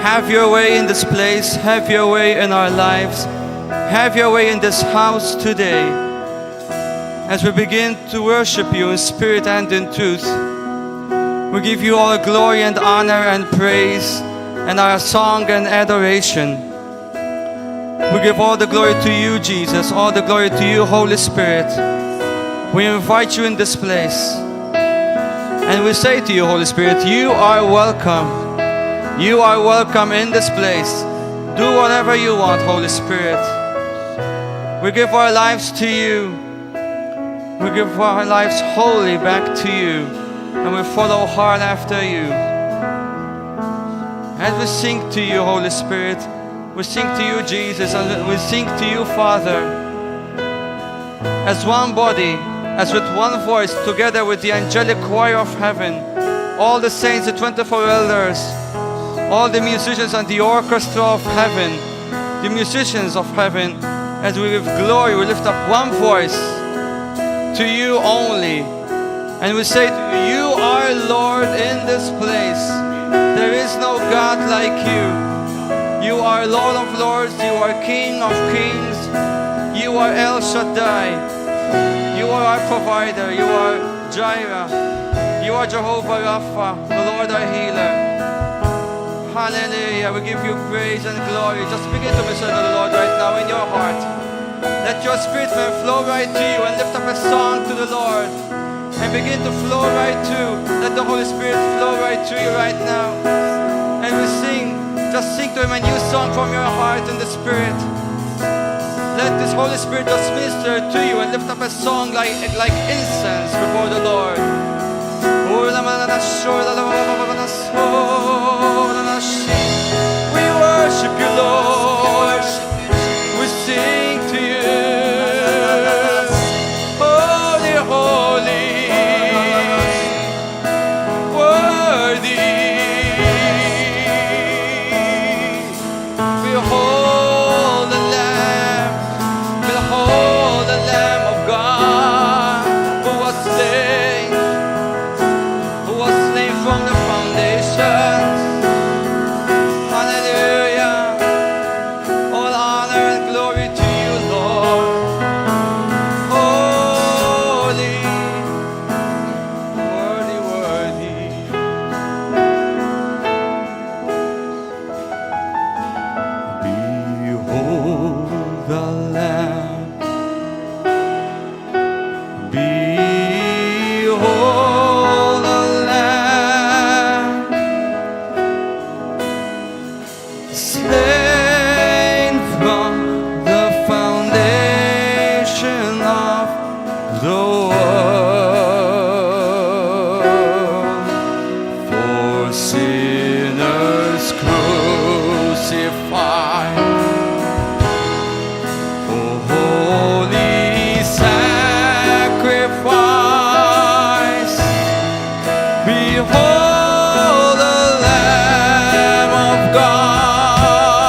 Have your way in this place. Have your way in our lives. Have your way in this house today. As we begin to worship you in spirit and in truth, we give you all glory and honor and praise and our song and adoration. We give all the glory to you, Jesus, all the glory to you, Holy Spirit. We invite you in this place. And we say to you, Holy Spirit, you are welcome. You are welcome in this place. Do whatever you want, Holy Spirit. We give our lives to you. We give our lives wholly back to you. And we follow hard after you. As we sing to you, Holy Spirit, we sing to you, Jesus, and we sing to you, Father. As one body, as with one voice, together with the angelic choir of heaven, all the saints, the 24 elders, all the musicians and the orchestra of heaven, the musicians of heaven, as we give glory, we lift up one voice to you only. And we say to you, you are Lord in this place. There is no God like you. You are Lord of Lords, you are King of Kings, you are El Shaddai, you are our provider, you are Jireh, you are Jehovah Rapha, the Lord our healer. Hallelujah, we give you praise and glory. Just begin to mention the Lord right now in your heart. Let your spirit may flow right to you and lift up a song to the Lord. And begin to flow right to. Let the Holy Spirit flow right to you right now. And we sing, just sing to Him a new song from your heart in the Spirit. Let this Holy Spirit just minister to you and lift up a song like incense before the Lord. We worship you, Lord. We sing to you. Holy, holy, worthy. Behold the Lamb. Behold the Lamb of God who was slain from the foundations. Hallelujah. All honor and glory to you, Lord. Holy, worthy, worthy. Behold the Lamb. Behold the Lamb. Slain from the foundation of the world, for sinners crucified, for holy sacrifice. Behold the Lamb of God.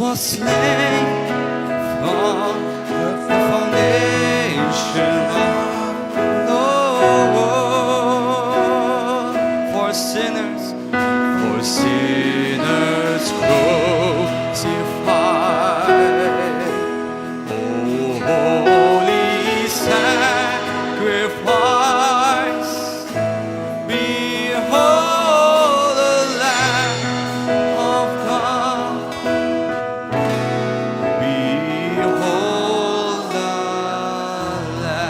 was slain from the foundation of the world. For sinners crucified. Oh, holy sacrifice, behold the Lamb of God, behold the Lamb.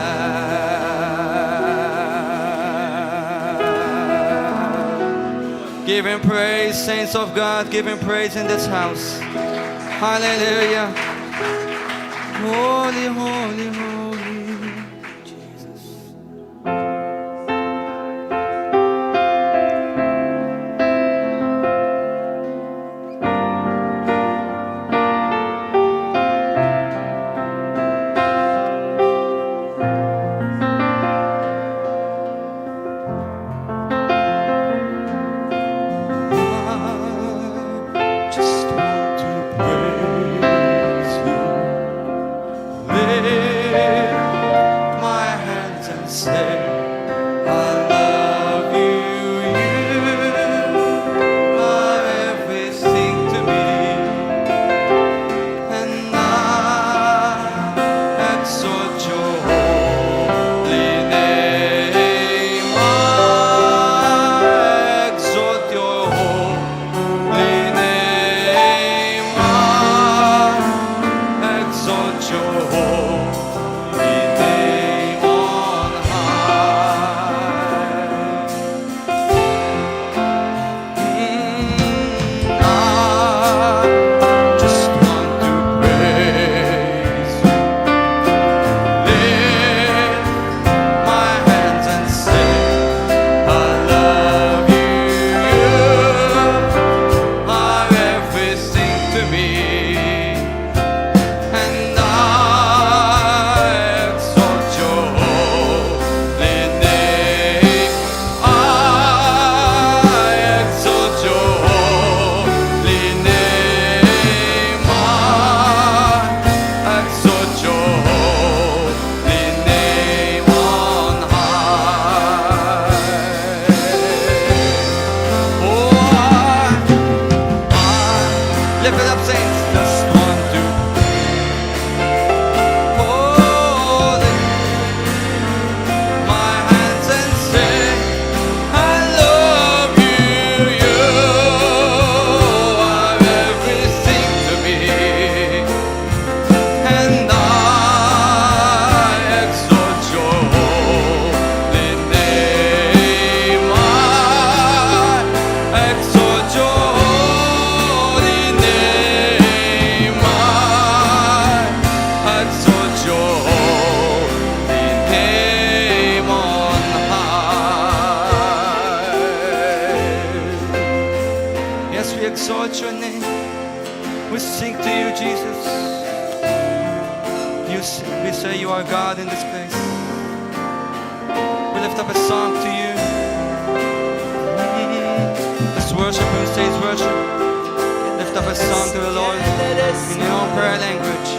Give him praise, saints of God, give him praise in this house. Hallelujah. Holy, holy, holy. Jesus. We say you are God in this place. We lift up a song to you. Let's worship and say it's worship. Lift up a song to the Lord in your own prayer language.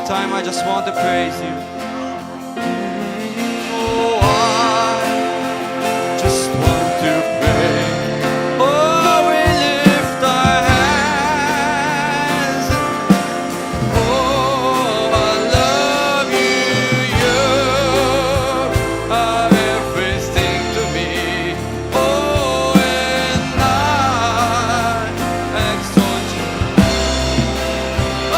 Time I just want to praise you. Oh, I just want to pray. Oh, we lift our hands. Oh, I love you. You are everything to me. Oh, and I exalt you. Oh,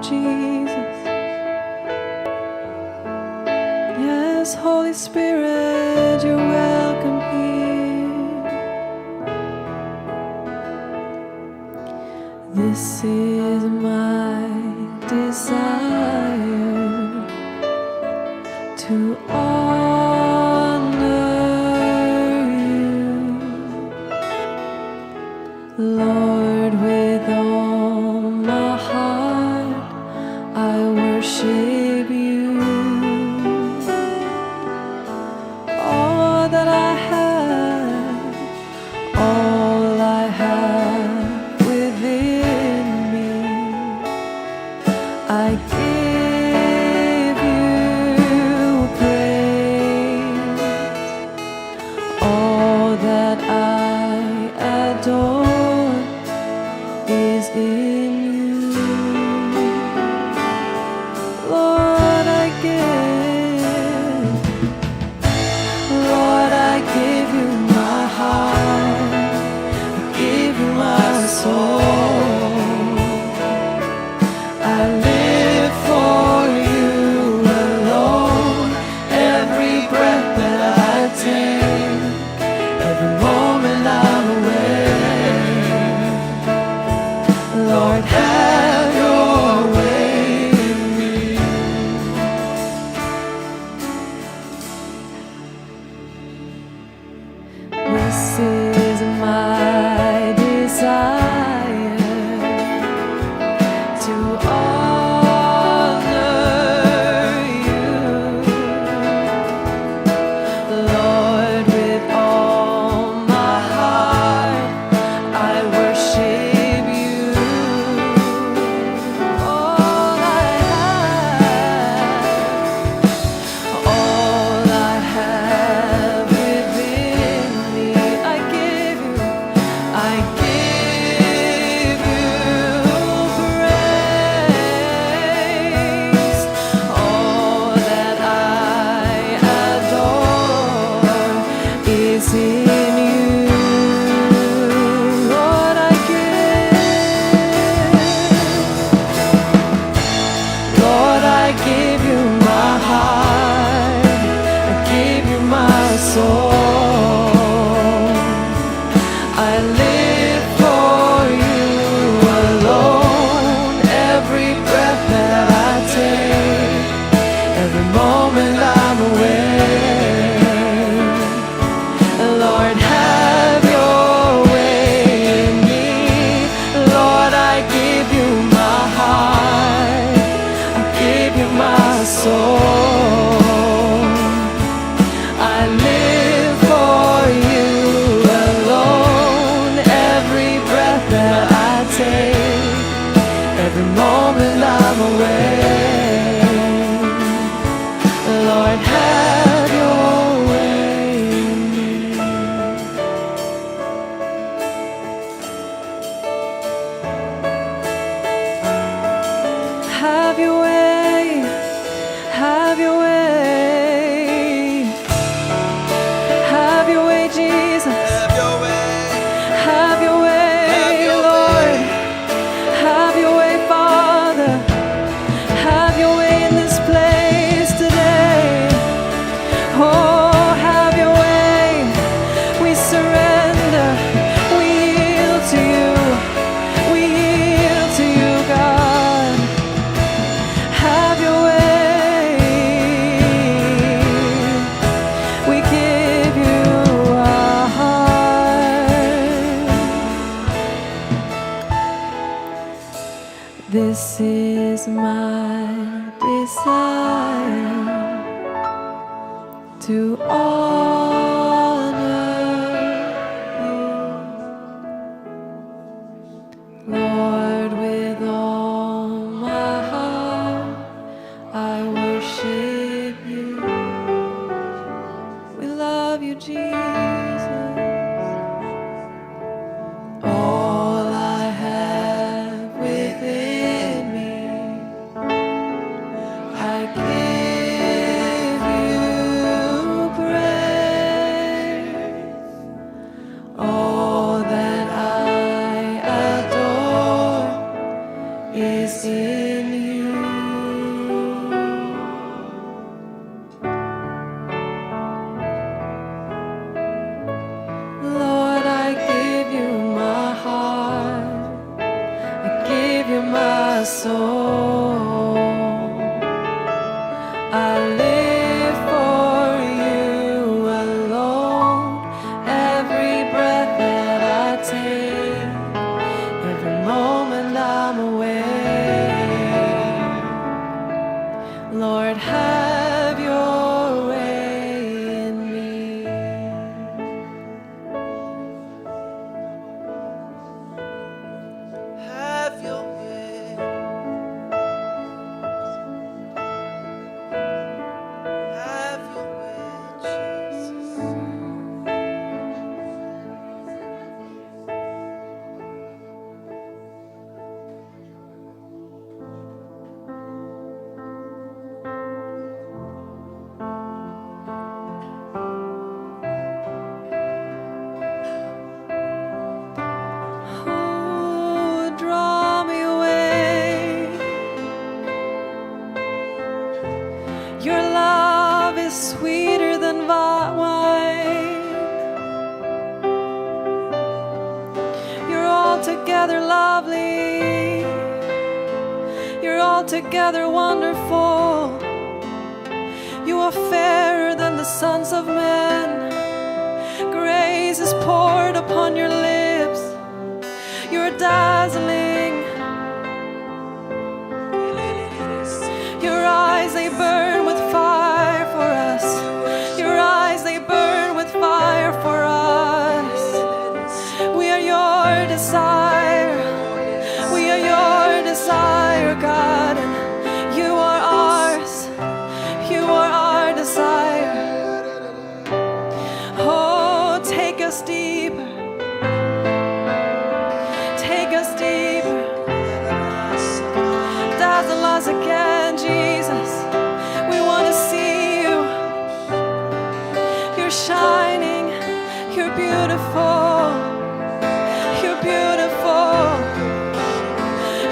Jesus. Yes, Holy Spirit, you're welcome here. This is my desire to honor you, Lord, with all my heart I worship you. All that I have, all I have within me, I give you praise. All that I adore is in you. Lord, I give. Lord, I give you my heart. I give you my soul. I live for you alone. Every breath that I take, every moment I'm awake. Lord, have your way in me. This is my desire to honor you, Lord, with all my heart I worship you. All I have within me, I give you praise. All that I adore is in you. Lord, I give you my heart. I give you my soul. I live for you alone. Every breath that I take, every moment I'm awake. Lord, have your way in me. Lord, I give you my heart. I give you my soul. I live for you alone. Every breath that I take, every moment I'm awake. Lord, have your way in me. Have your way, have your way, have your way, Jesus. Have your way. Have your way, Lord. Have your way, Father. Have your way in this place today. Oh, have your way. We surrender. We yield to you. We yield to you, God. Have your way. We give you our heart. This is my desire to honor you, Lord, with all my heart I worship you. We love you, Jesus. All I have within me, I give you praise. All that I adore is in you. altogether lovely. You're altogether wonderful. You are fairer than the sons of men. Grace is poured upon your lips. You're dazzling. Your eyes, they burn with fire for us. Your eyes, they burn with fire for us. We are your desire. We are your desire, God. And you are ours. You are our desire. Oh, take us deeper. Take us deeper. Dazzle us again, Jesus. We want to see you. You're shining. You're beautiful. You're beautiful.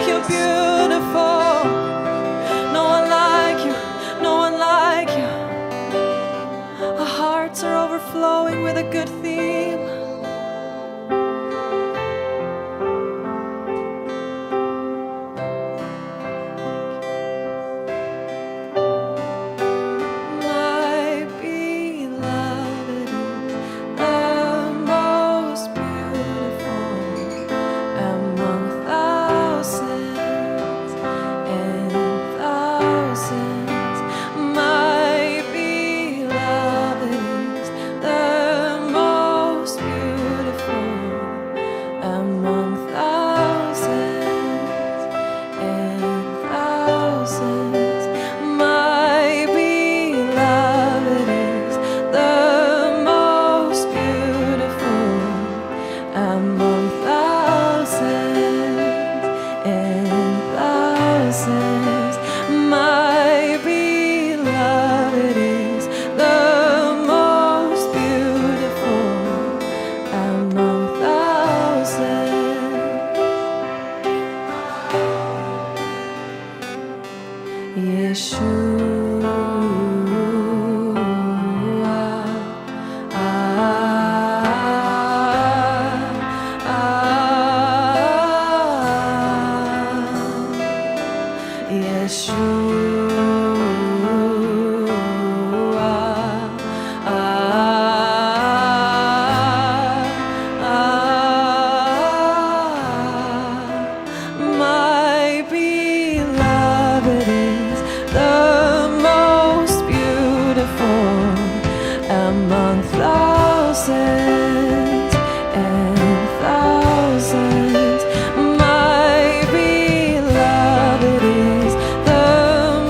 You're beautiful. No one like you. No one like you. Our hearts are overflowing with a good theme. My beloved is the most beautiful among thousands and thousands. My beloved is the most beautiful among thousands and thousands. My beloved is the most beautiful among thousands and thousands. My beloved is the most beautiful among thousands. My beloved is the most beautiful among thousands and thousands. My beloved is the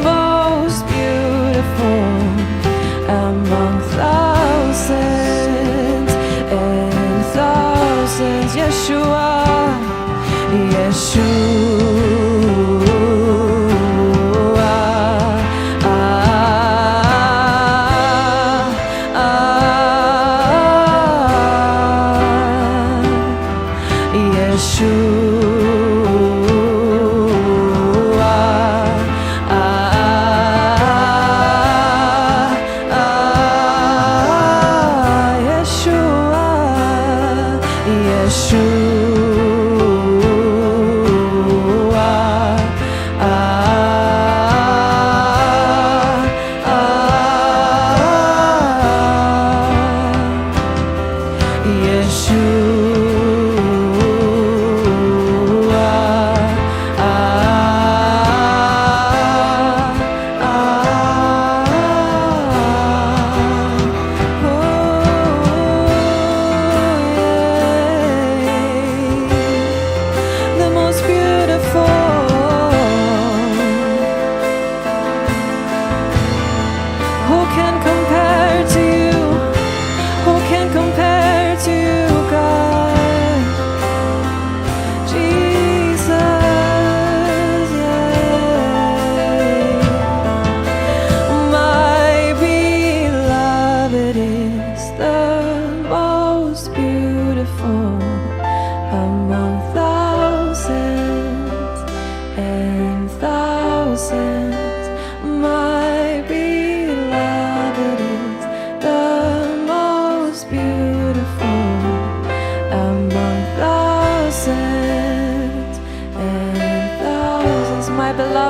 most beautiful among thousands and thousands. Yeshua,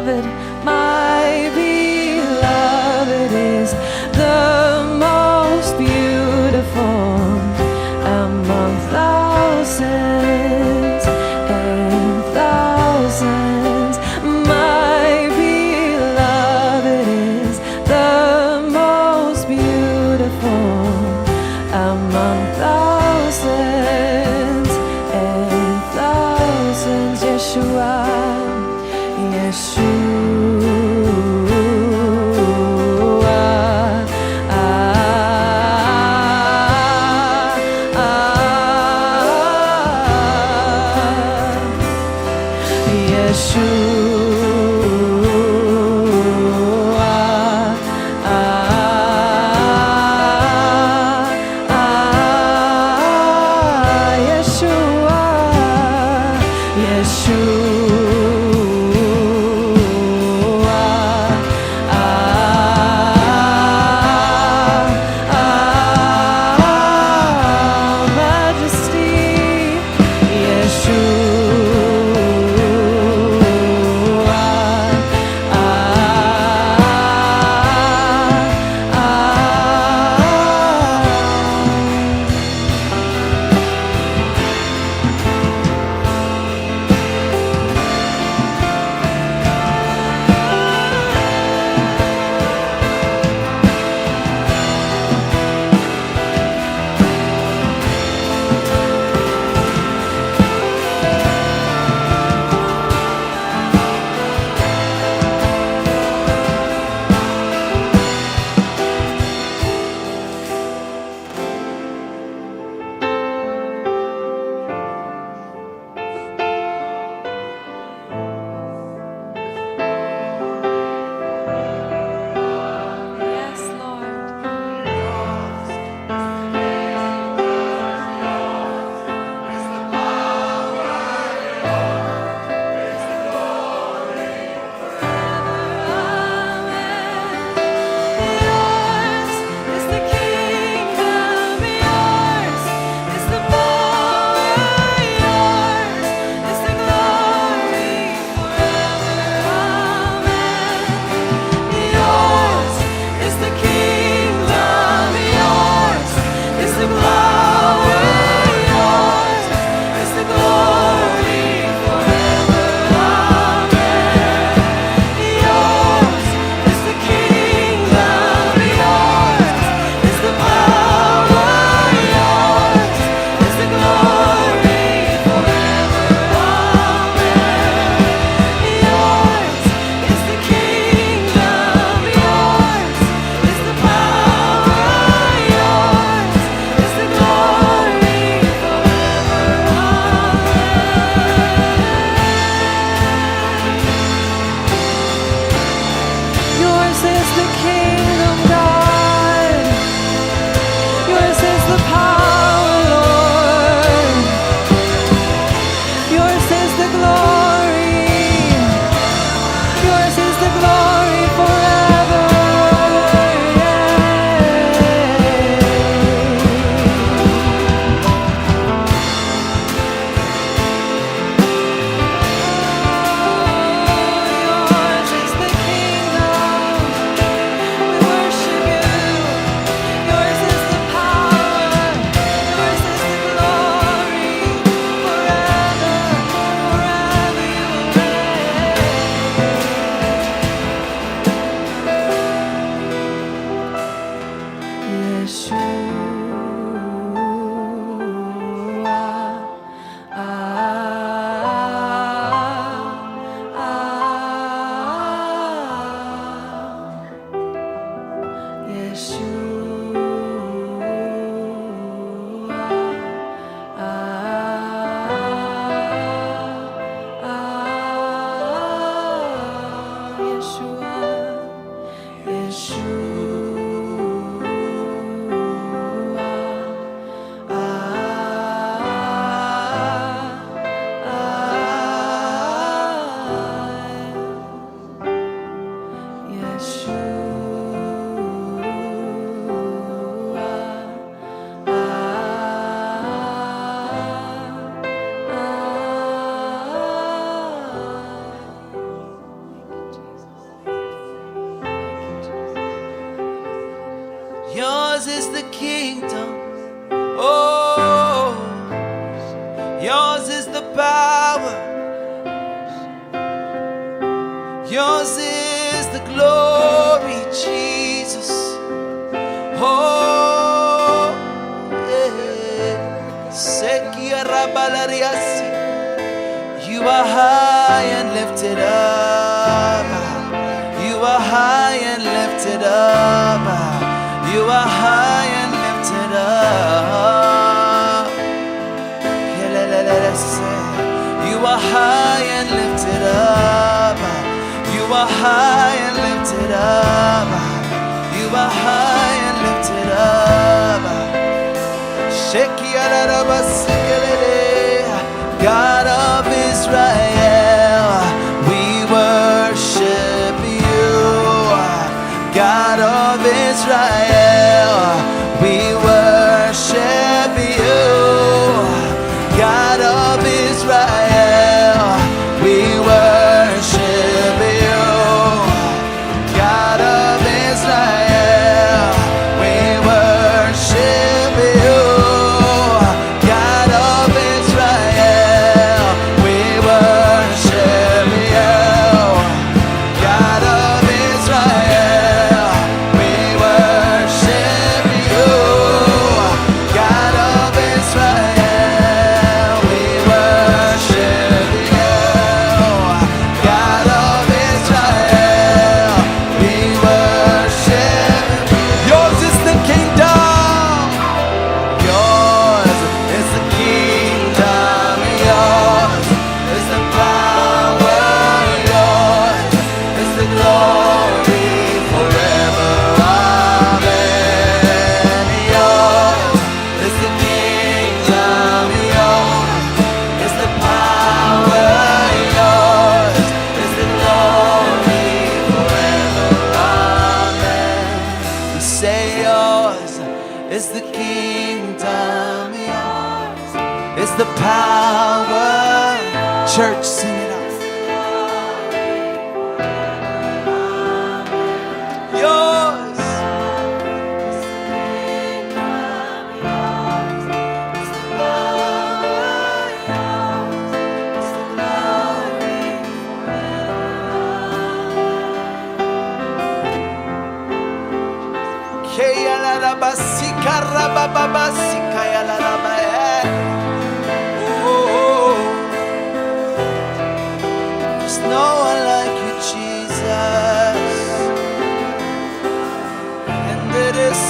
beloved, my beloved is the most beautiful among thousands and thousands. My beloved is the most beautiful among thousands and thousands. Yeshua, Yeshua. Yeshua. power. Yours is the glory, Jesus. Oh, yeah. Sekia rabalariasi. You are high and lifted up. You are high and lifted up. You are high and lifted up. You are high and lifted up. You are high and lifted up. You are high and lifted up. God of Israel, we worship you. God of Israel, we worship you. God of Israel, we worship you. God of Israel, we worship you. God of Israel, we worship you. God of Israel, we worship you. God of Israel, we worship you. God of Israel, we worship you. Yours is the kingdom. Yours is the kingdom. Yours is the power. Yours is the glory forever. Amen. Yours is the kingdom. Yours is the power. Yours is the glory forever. Amen. We say yours is the kingdom. Yours is the power. Church, sing it out. Yours. There's no one like you, Jesus. And it is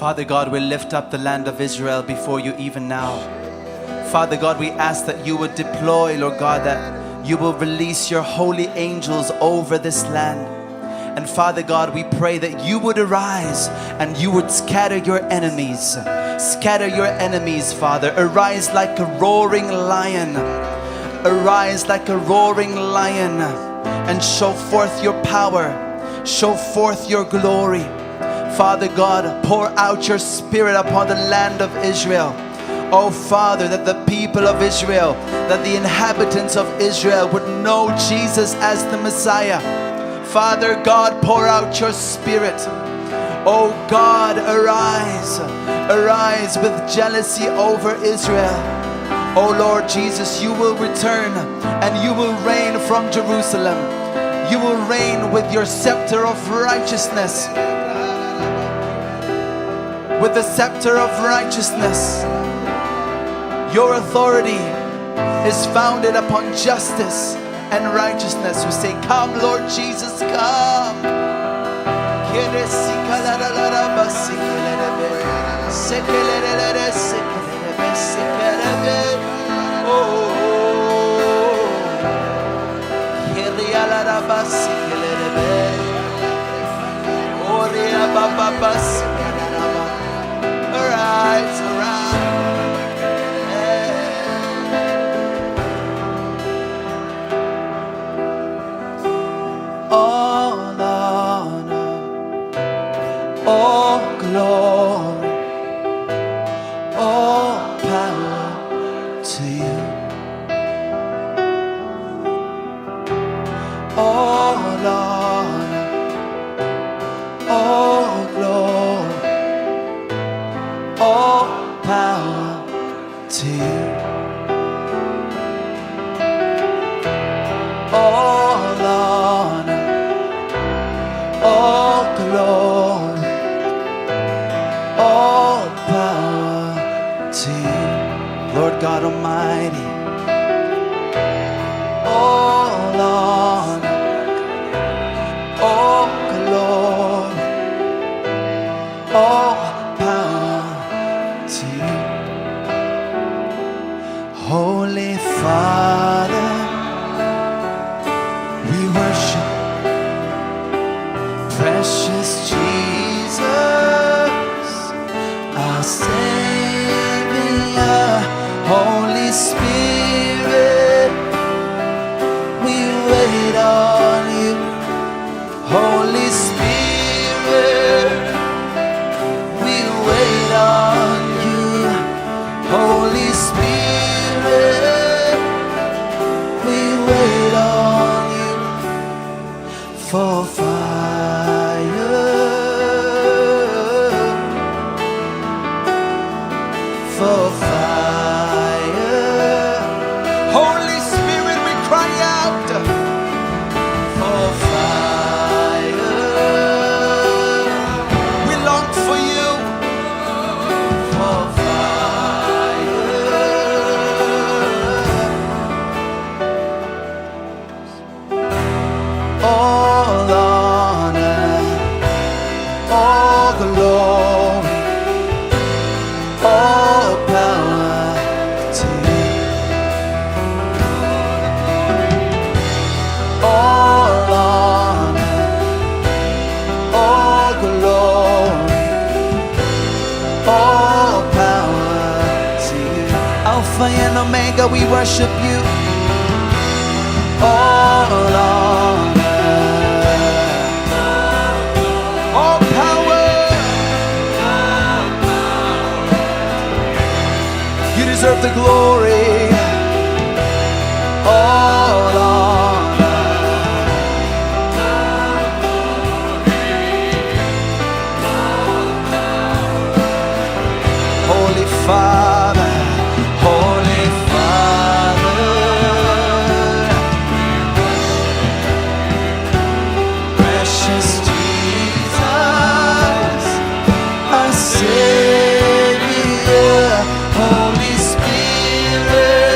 Father God, we lift up the land of Israel before you even now. Father God, we ask that you would deploy, Lord God, that you will release your holy angels over this land. And Father God, we pray that you would arise and you would scatter your enemies. Scatter your enemies, Father. Arise like a roaring lion. Arise like a roaring lion and show forth your power. Show forth your glory. Father God, pour out your spirit upon the land of Israel, Oh Father, that the people of Israel, that the inhabitants of Israel would know Jesus as the Messiah. Father God, pour out your Spirit. Oh God, arise. Arise with jealousy over Israel. Oh Lord Jesus, you will return and you will reign from Jerusalem. You will reign with your scepter of righteousness. With the scepter of righteousness. Your authority is founded upon justice and righteousness. We say, come Lord Jesus, come. Arise, arise. All honor, all glory, all power to you. All honor, all glory, all power to you. All honor, all glory, all power to you, Lord God Almighty. All honor, all glory, all power to you. Holy Father, we worship precious Jesus, our Savior. Holy Spirit, we wait on you. Holy Spirit, we wait on you. Holy Spirit, we wait on you for fire, for fire. Holy Spirit, we cry out for fire. We long for you for fire. All honor, all glory, all power to you. All honor, all glory, all power to you. Alpha and Omega, we worship you. All honor, all power. You deserve the glory. All honor, Holy Father, Holy Father, precious Jesus, our Savior. Holy Spirit,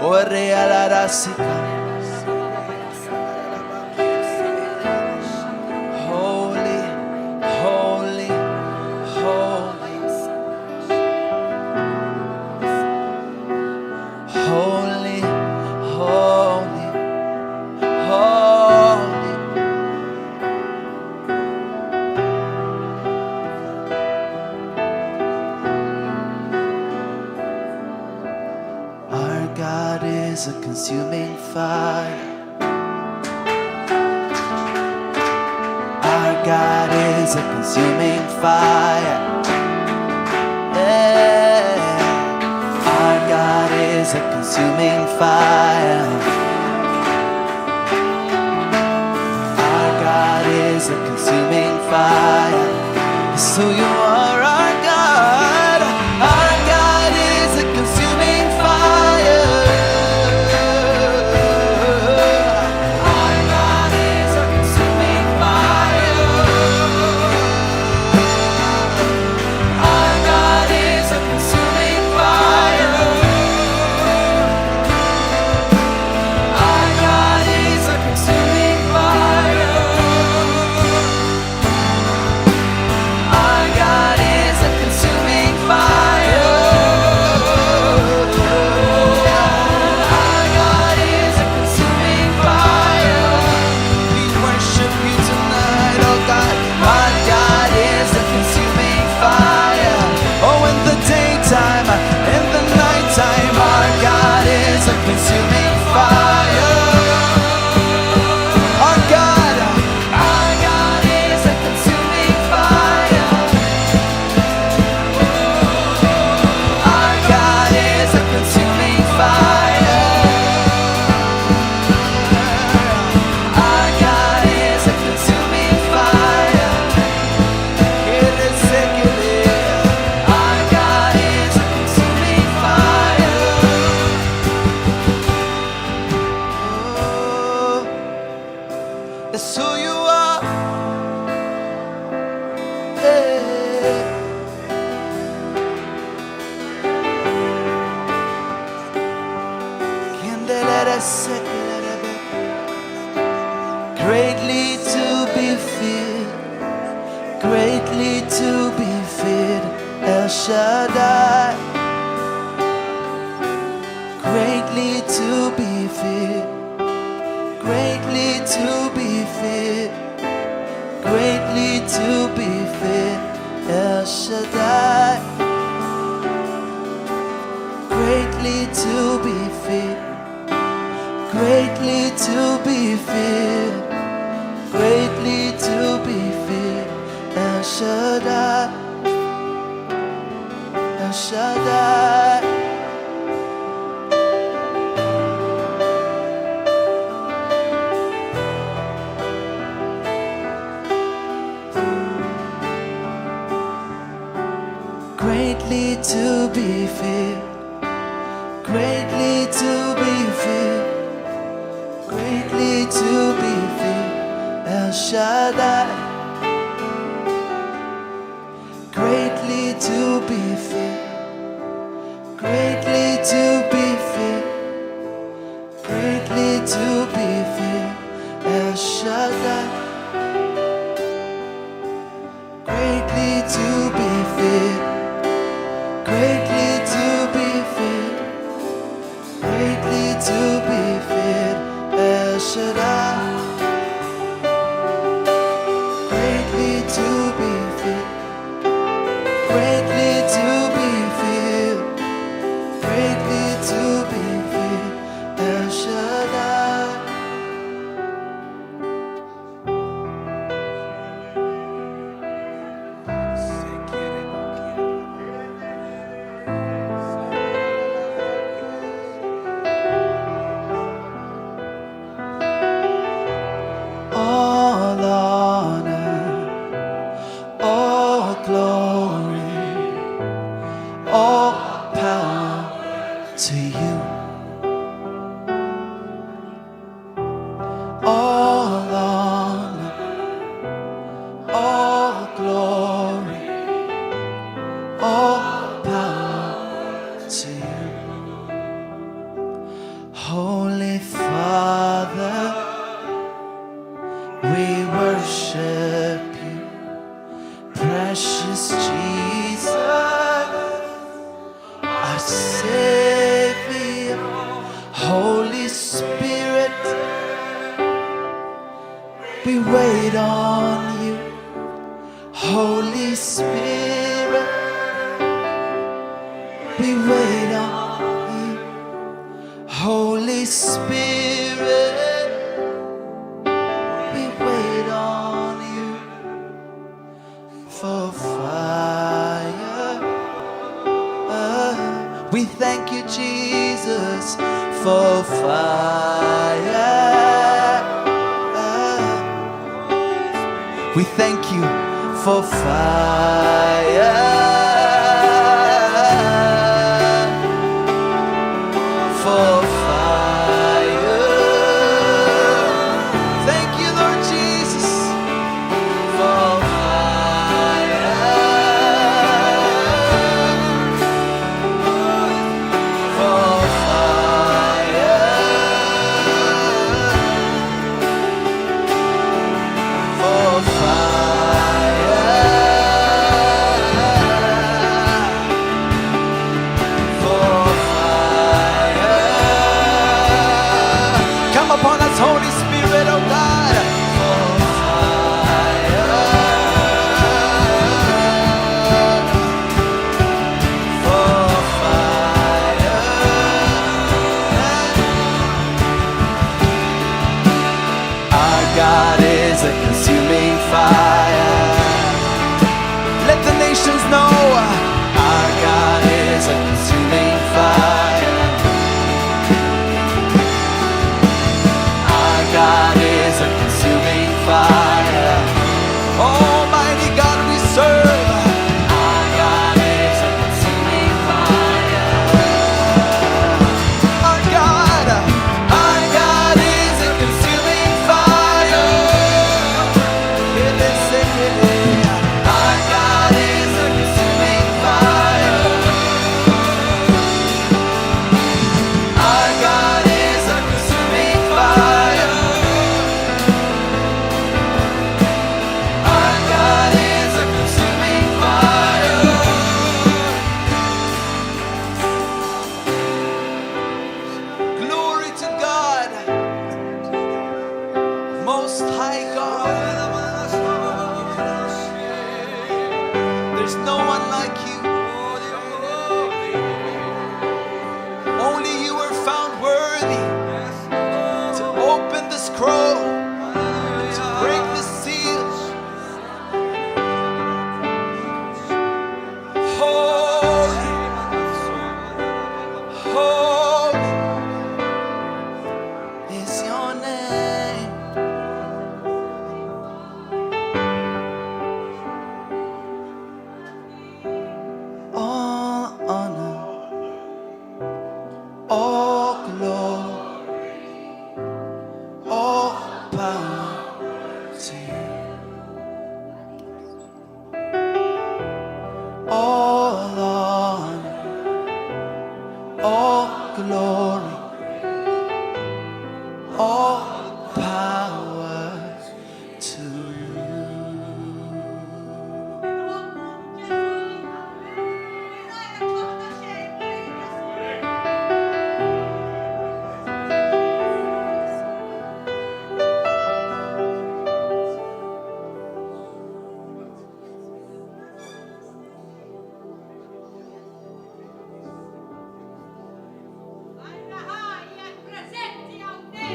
Ore ala rasika. Holy, holy, holy. Holy, holy, holy. Our God is a consuming fire. Our God is a consuming fire. Yeah. Our God is a consuming fire. Our God is a consuming fire. It's who you are, our God. Our God is a consuming fire. Our God is a consuming fire. Our God is a consuming fire. Our God is a consuming fire. Our God is a consuming fire. Our God is a consuming fire. We worship you tonight, oh God. Our God is a consuming fire. Oh, in the daytime, in the nighttime, our God is a consuming fire. Our God is a consuming fire. Our God is a consuming fire. Our God is a consuming fire. It is secular. Our God is a consuming fire. Oh, it's who you are. Hey. Greatly to be feared, greatly to be feared, El Shaddai. Greatly to be feared, greatly to be feared, greatly to be feared, El Shaddai. Greatly to be feared, greatly to be feared, greatly to be feared, El Shaddai, El Shaddai. Greatly to be feared, greatly to be feared, greatly to be feared, El Shaddai. Greatly to be feared, greatly to be feared, greatly to be feared, El Shaddai. Greatly to be feared, greatly to be feared, greatly to be feared, El Shaddai. Greatly to be feared, greatly to be feared, greatly to be feared, El Shaddai. All honor, all glory, all power to you. All honor, all glory, all power to you. Holy Father, we worship you. Precious Jesus, our Savior. Holy Spirit, we wait on you. Holy Spirit, we wait on you. Holy Spirit, we wait on you for fire. We thank you, Jesus, for fire. We thank you for fire. For fire. Thank you, Lord Jesus, for fire. For fire. For fire. For fire. Come upon us, Holy Spirit, oh God. For fire. For fire. Our God is a consuming fire. Let the nations know our God is a consuming fire. Our God is a consuming fire. Almighty God we serve. Our God is a consuming fire. Our God is a consuming fire. Our God is a consuming fire. Our God is a consuming fire. Our God is a consuming fire. Glory to God, Most High God. There's no one like you. Only you are found worthy to open the scroll, to break the seals. Holy, holy is your name. All honor, all glory, all power to you. All honor, all glory, all power to you. Presenti a te.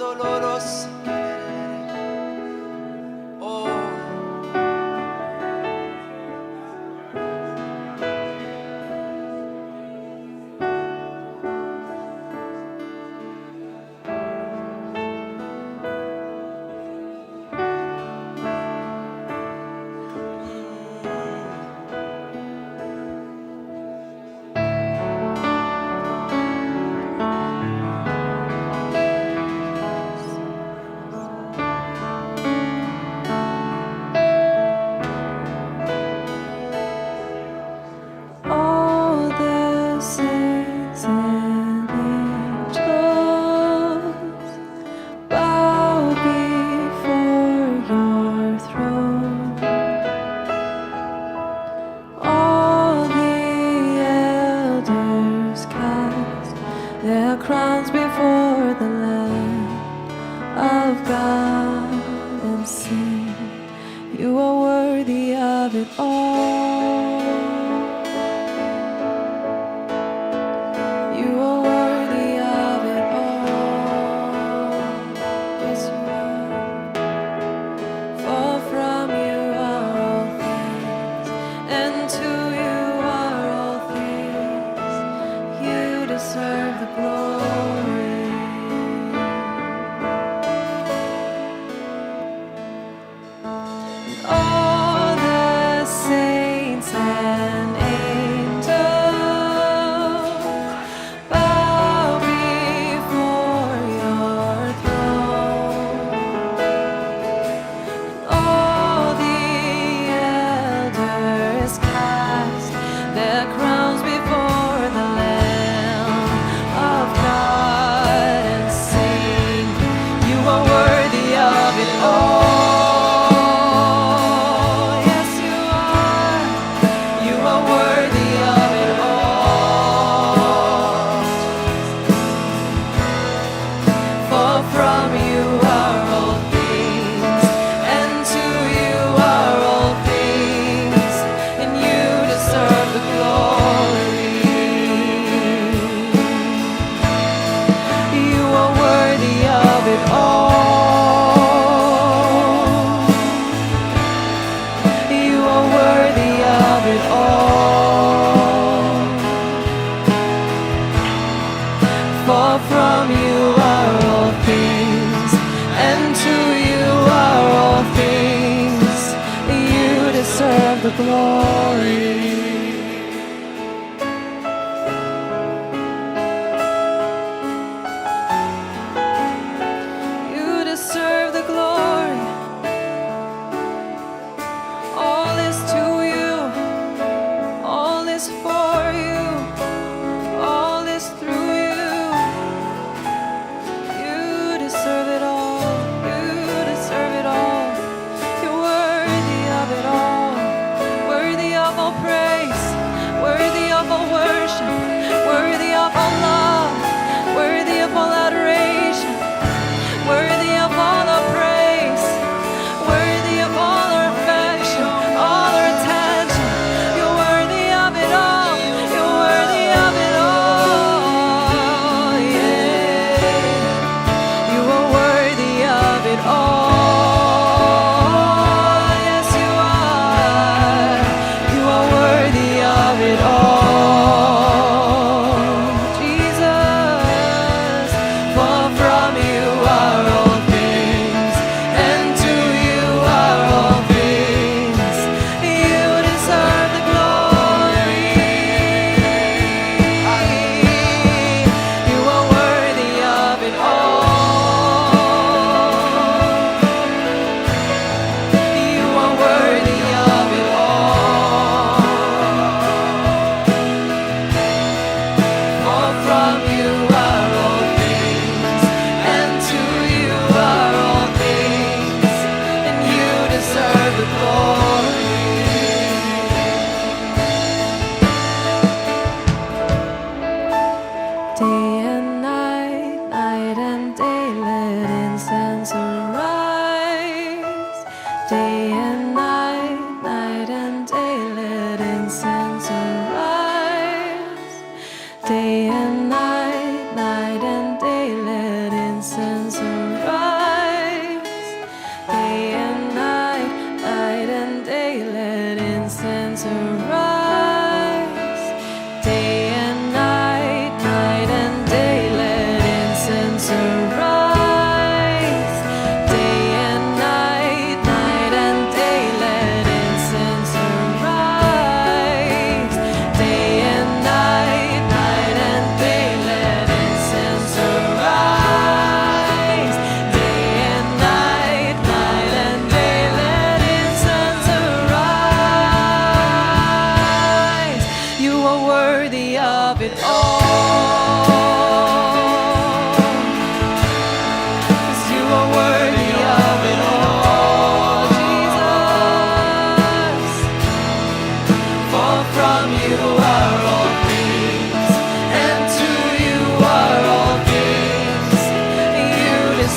dolorosa. Oh. All the saints and angels bow before your throne. All the elders cast their crowns before the Lamb of God and sing, you are worthy of it all. You are worthy of it all. Yes, you are. For from you are all things, and to you are all things. You deserve the glory. All the saints and angels bow before your throne. All the elders cast their crowns before the Lamb of God and sing, you are worthy of it all. Yes, you are. You are worthy of it all. For from you are all things, and to you are all things, and you deserve the glory. You are worthy of it all. You are worthy of it all. For from you are all things, and to you are all things. You deserve the glory. You deserve the glory. All is to you. All is for you. All is through you. You deserve it all. You deserve it all. You're worthy of it all. Worthy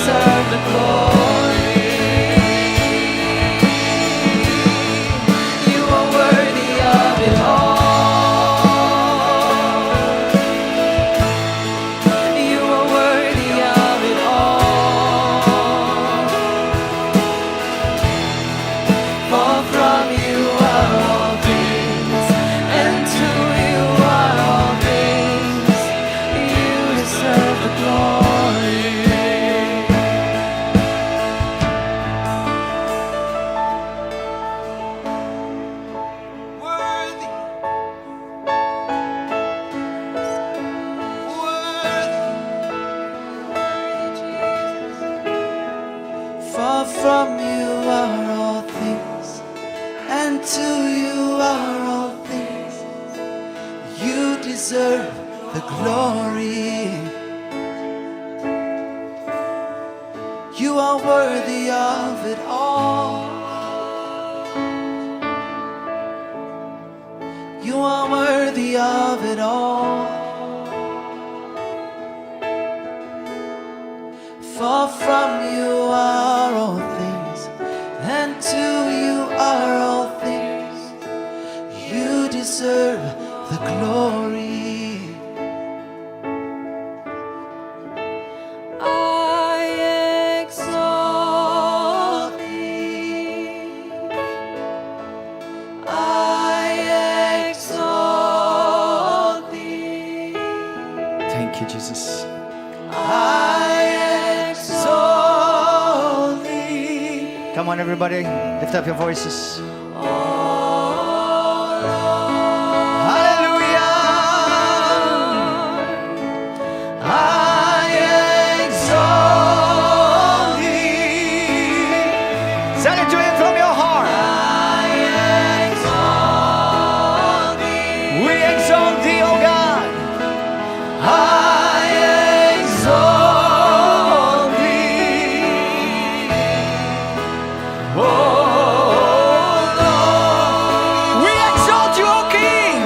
deserve the glory. You are worthy of it all. You are worthy of it all. For from you are all things, and to you are all things. You deserve the glory. Worthy. Worthy. For from you are all things, and to you are all things. You deserve the glory. You are worthy of it all. You are worthy of it all. For from you are all things, and to you are all things. You deserve the glory. I exalt thee. I exalt thee. Thank you, Jesus. I exalt thee. Come on, everybody, lift up your voices. Hallelujah. I exalt thee. Send it to him from your heart. I exalt thee. We exalt thee, O God. I exalt thee. Oh Lord. We exalt you, O King.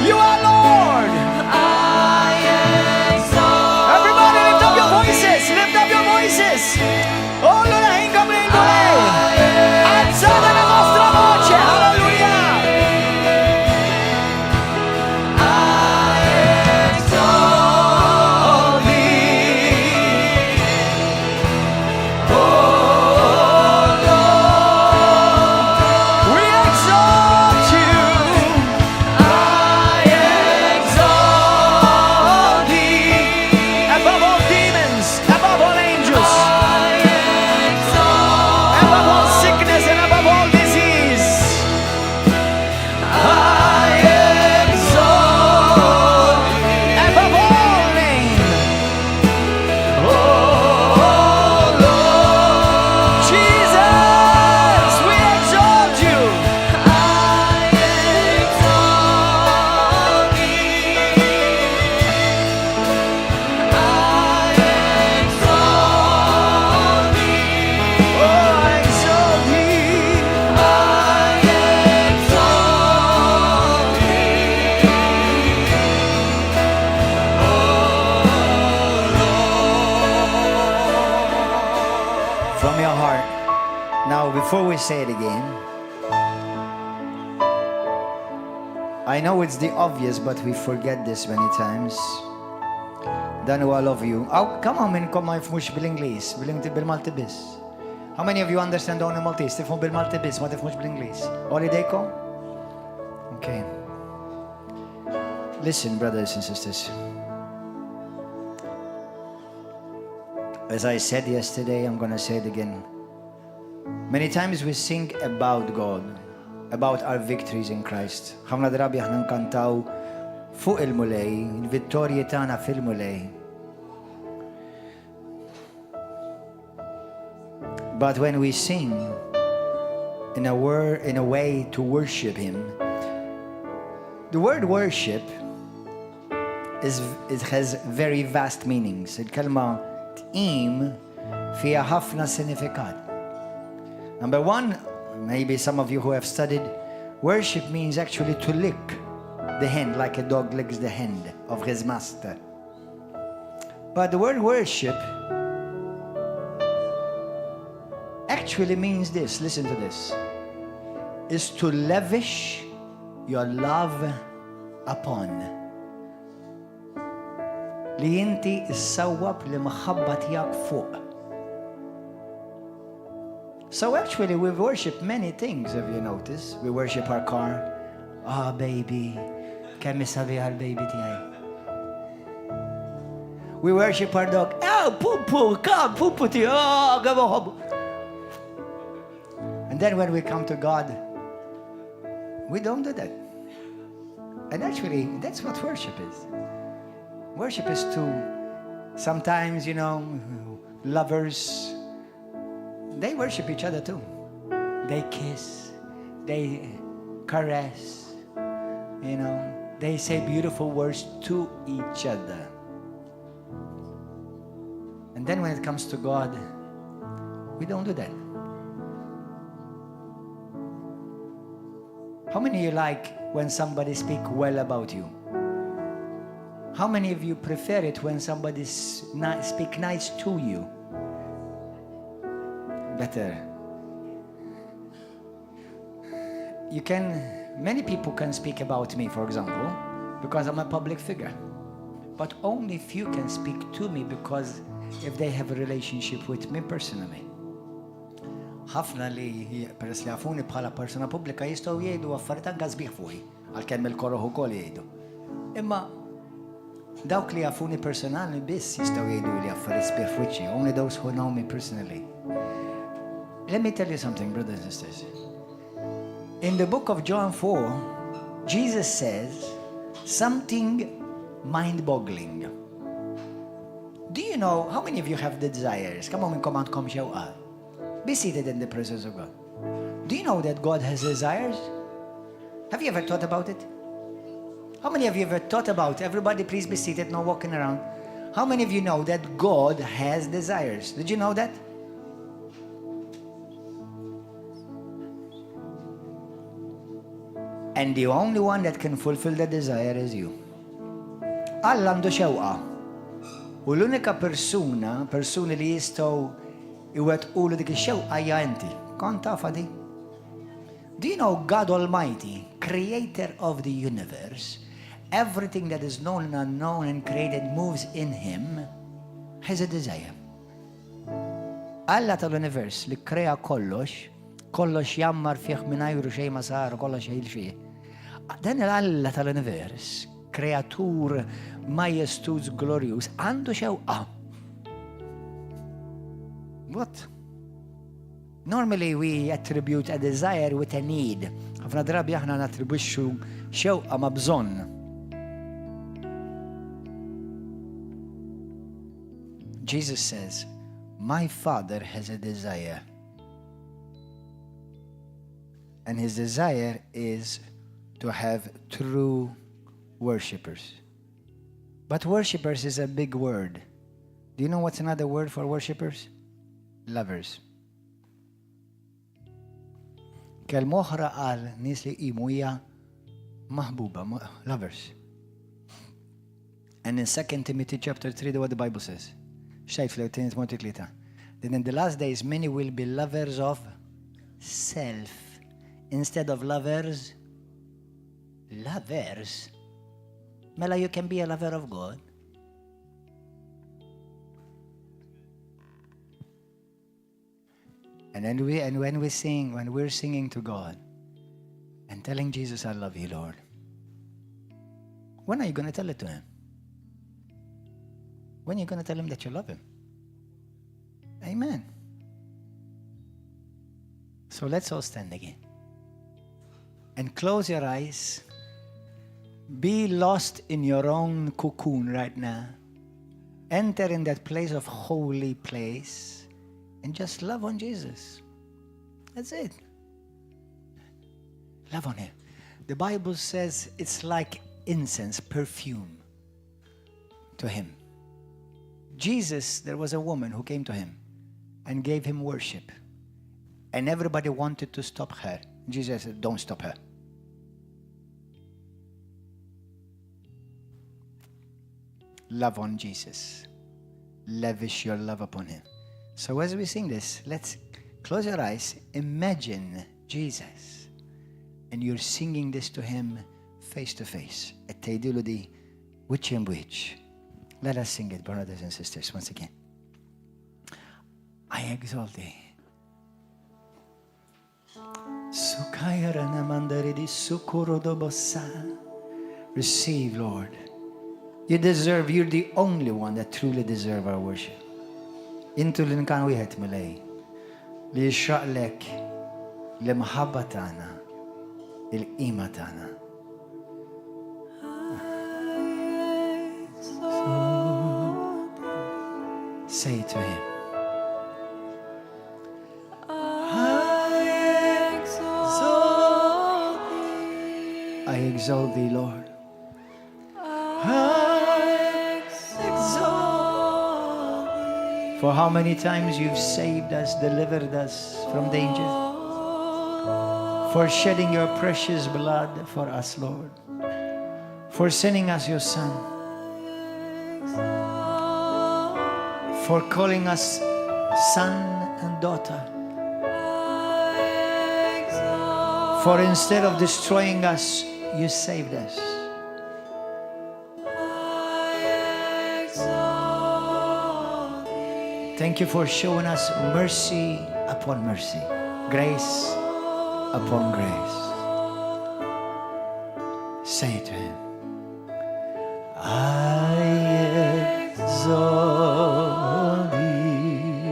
You are Lord. I exalt. Everybody, lift up your voices. Lift up your voices. Oh, Lord, alzate la vostra voce. Hallelujah. I exalt thee. Oh Lord. We exalt you. I exalt thee. Above all demons, above all angels, above all sickness and above all disease. Above all name. Jesus, we exalt you. Oh, I exalt thee. From your heart. Now, before we say it again, I know it's the obvious, but we forget this many times. Dan huwa love you. Oh, come on, minnkom ma jifmux bil-Inglis, bil-Malti bis. How many of you understand only Maltese? Tifmu bil-Malti bis, ma tifmux bil-Inglis. Oli dejkom? Okay. Listen, brothers and sisters. As I said yesterday, I'm going to say it again. Many times we sing about God, about our victories in Christ. ħafna drabi aħna nkantaw fuq il-mulej, il-vittorji tagħna fil-mulej. But when we sing in a way to worship Him, the word worship it has very vast meanings. Il-kelma tqim fiha ħafna sinifikat. Number one, maybe some of you who have studied, worship means actually to lick the hand like a dog licks the hand of his master. But the word worship actually means this, listen to this, is to lavish your love upon. Li inti issawwab li maħabba tiegħek fuq. So actually we worship many things, have you noticed? We worship our car. Ah, baby, kemm isabiħ għal-baby tiegħi. We worship our dog. Oh, poo-poo, come, poo-poo tiegħi. Oh, come on. And then when we come to God, we don't do that. And actually, that's what worship is. Worship is to, sometimes, you know, lovers, they worship each other too. They kiss, they caress, you know, they say beautiful words to each other. And then when it comes to God, we don't do that. How many of you like when somebody speak well about you? How many of you prefer it when somebody speak nice to you? Better. You can, many people can speak about me, for example, because I'm a public figure. But only few can speak to me because if they have a relationship with me personally. ħafna li peress li għafuni bħala persona pubblika jistgħu jgħidu affarijiet anke sbieħ fuqi, għalkemm il-koroħ ukoll jgħidu. Imma dawk li għafuni personali biss jistgħu jgħidu li affarijiet sbieħ fuqi, only those who know me personally. Let me tell you something, brothers and sisters. In the book of John 4, Jesus says something mind-boggling. Do you know how many of you have the desires? Come on, minkom għandkom xewqa. Be seated in the presence of God. Do you know that God has desires? Have you ever thought about it? How many of you ever thought about, everybody please be seated, no walking around. How many of you know that God has desires? Did you know that? And the only one that can fulfill the desire is you. Alla għandu xewqa. U l-unika persuni li jistgħu iwettqulu dik ix-xewqa hija inti. Kont tafa di? Do you know God Almighty, creator of the universe, everything that is known and unknown and created moves in him, has a desire. Alla tal-univers li krea kollox jammar fih mingħajru xejn ma sar, kollox jgħid fih. Dan l-Alla tal-univers, kreatur majestuż glorious, għandu xewqa. What? Normally we attribute a desire with a need. Ħafna drabi aħna nattribwixxu xewqa ma' bżonn. Jesus says, my Father has a desire. And his desire is to have true worshippers. But worshippers is a big word. Do you know what's another word for worshippers? Lovers. Kelma oħra qal nies li qimu hija maħbuba, lovers. And in 2 Timothy chapter 3, what the Bible says. Xejn fl-2 Timothy 3. Then in the last days many will be lovers of self instead of lovers. Lovers? Mela, you can be a lover of God. And when we're singing to God and telling Jesus, I love you, Lord, when are you going to tell it to him? When are you going to tell him that you love him? Amen. So let's all stand again. And close your eyes. Be lost in your own cocoon right now. Enter in that place of holy place. And just love on Jesus. That's it. Love on him. The Bible says it's like incense, perfume to him. Jesus, there was a woman who came to him and gave him worship. And everybody wanted to stop her. Jesus said, don't stop her. Love on Jesus. Lavish your love upon him. So as we sing this, let's Close your eyes. Imagine Jesus. And you're singing this to him face to face. At tgħidilu di wiċċ in wiċċ. Let us sing it, brothers and sisters, once again. I exalt thee. Receive, Lord. You deserve, you're the only one that truly deserve our worship. Intu li nkan wieħed milej li jixraqlek l-imħabba tagħna, il-qima tagħna. Say to him. I exalt thee, Lord. For how many times you've saved us, delivered us from danger. For shedding your precious blood for us, Lord. For sending us your Son. For calling us son and daughter. For instead of destroying us, you saved us. Thank you for showing us mercy upon mercy, grace upon grace. Say to him, I exalt thee.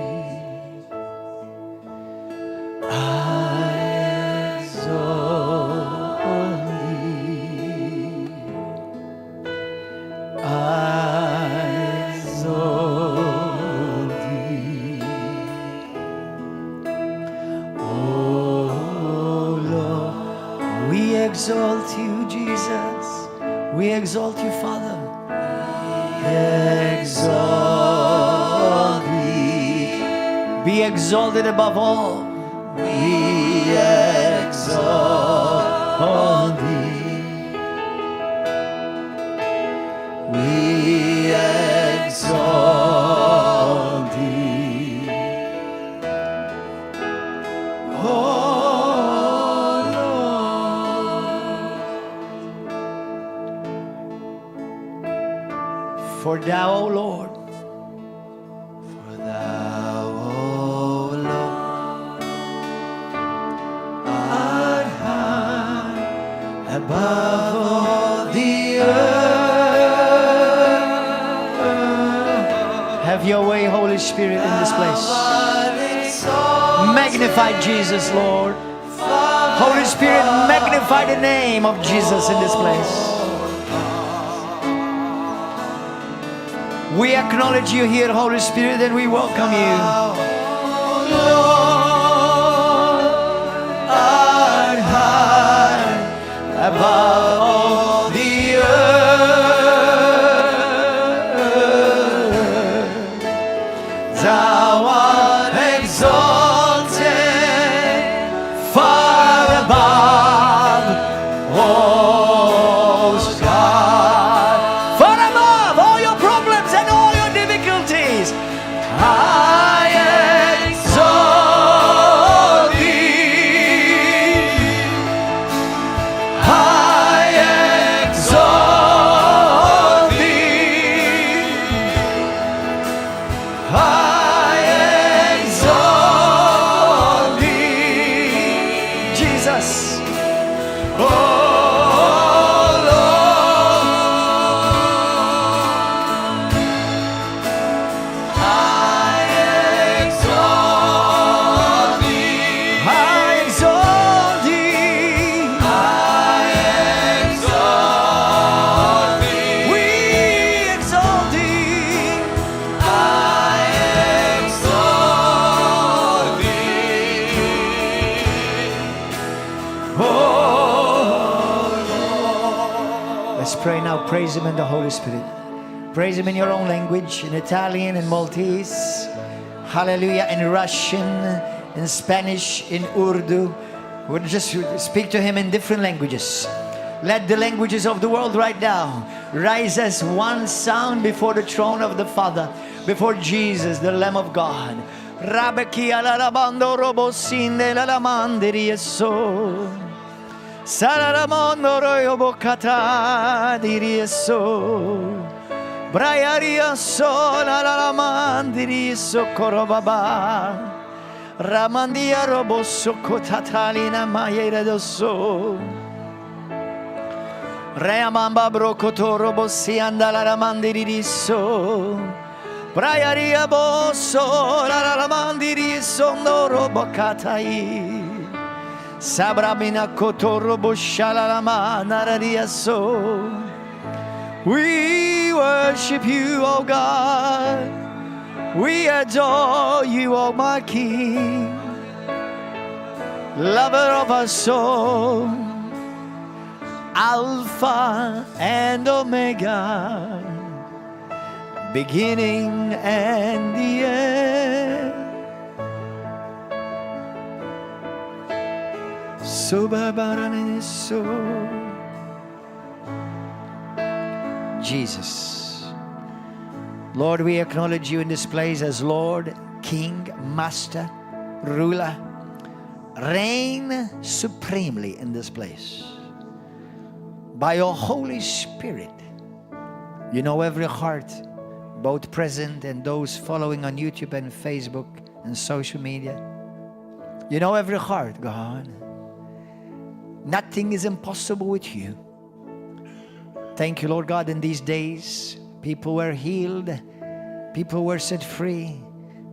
I exalt thee. I exalt thee. Oh Lord, we exalt you, Jesus. We exalt you, Father. Exalt thee. Be exalted above all. We exalt thee. We exalt thee. Oh Lord. For thou, O Lord, for thou, O Lord, art high above all the earth. Have your way, Holy Spirit, in this place. Magnify Jesus, Lord. Holy Spirit, magnify the name of Jesus in this place. We acknowledge you here, Holy Spirit, and we welcome you. Lord, art high above all the earth. Thou art exalted far above all skies. Far above all your problems and all your difficulties. I exalt thee. I exalt thee. I exalt thee. Jesus. Oh Lord. I exalt thee. I exalt thee. I exalt thee. We exalt thee. I exalt thee. Oh Lord. Let's pray now. Praise him in the Holy Spirit. Praise him in your own language, in Italian, in Maltese. Hallelujah, in Russian, in Spanish, in Urdu. We'll just speak to him in different languages. Let the languages of the world right now rise as one sound before the throne of the Father, before Jesus, the Lamb of God, Rabeki alarabando robosinde la mandiri eso. Sararamondo royo bocata diri eso. Brayaria sola la mandiri socorro baba. Ramandia roboso cotatalina mayere dosso. Reamamba brocoto robosi andala la mandiri disso. Brayaria bosso la mandiri sondo robocatai. Sabrabina koto roboshala la manararia so. We worship you, O God. We adore you, O my King, lover of our soul, Alpha and Omega, beginning and the end. Jesus. Lord, we acknowledge you in this place as Lord, King, Master, Ruler. Reign supremely in this place. By your Holy Spirit, you know every heart, both present and those following on YouTube and Facebook and social media. You know every heart, God. Nothing is impossible with you. Thank you, Lord God, in these days. People were healed, people were set free,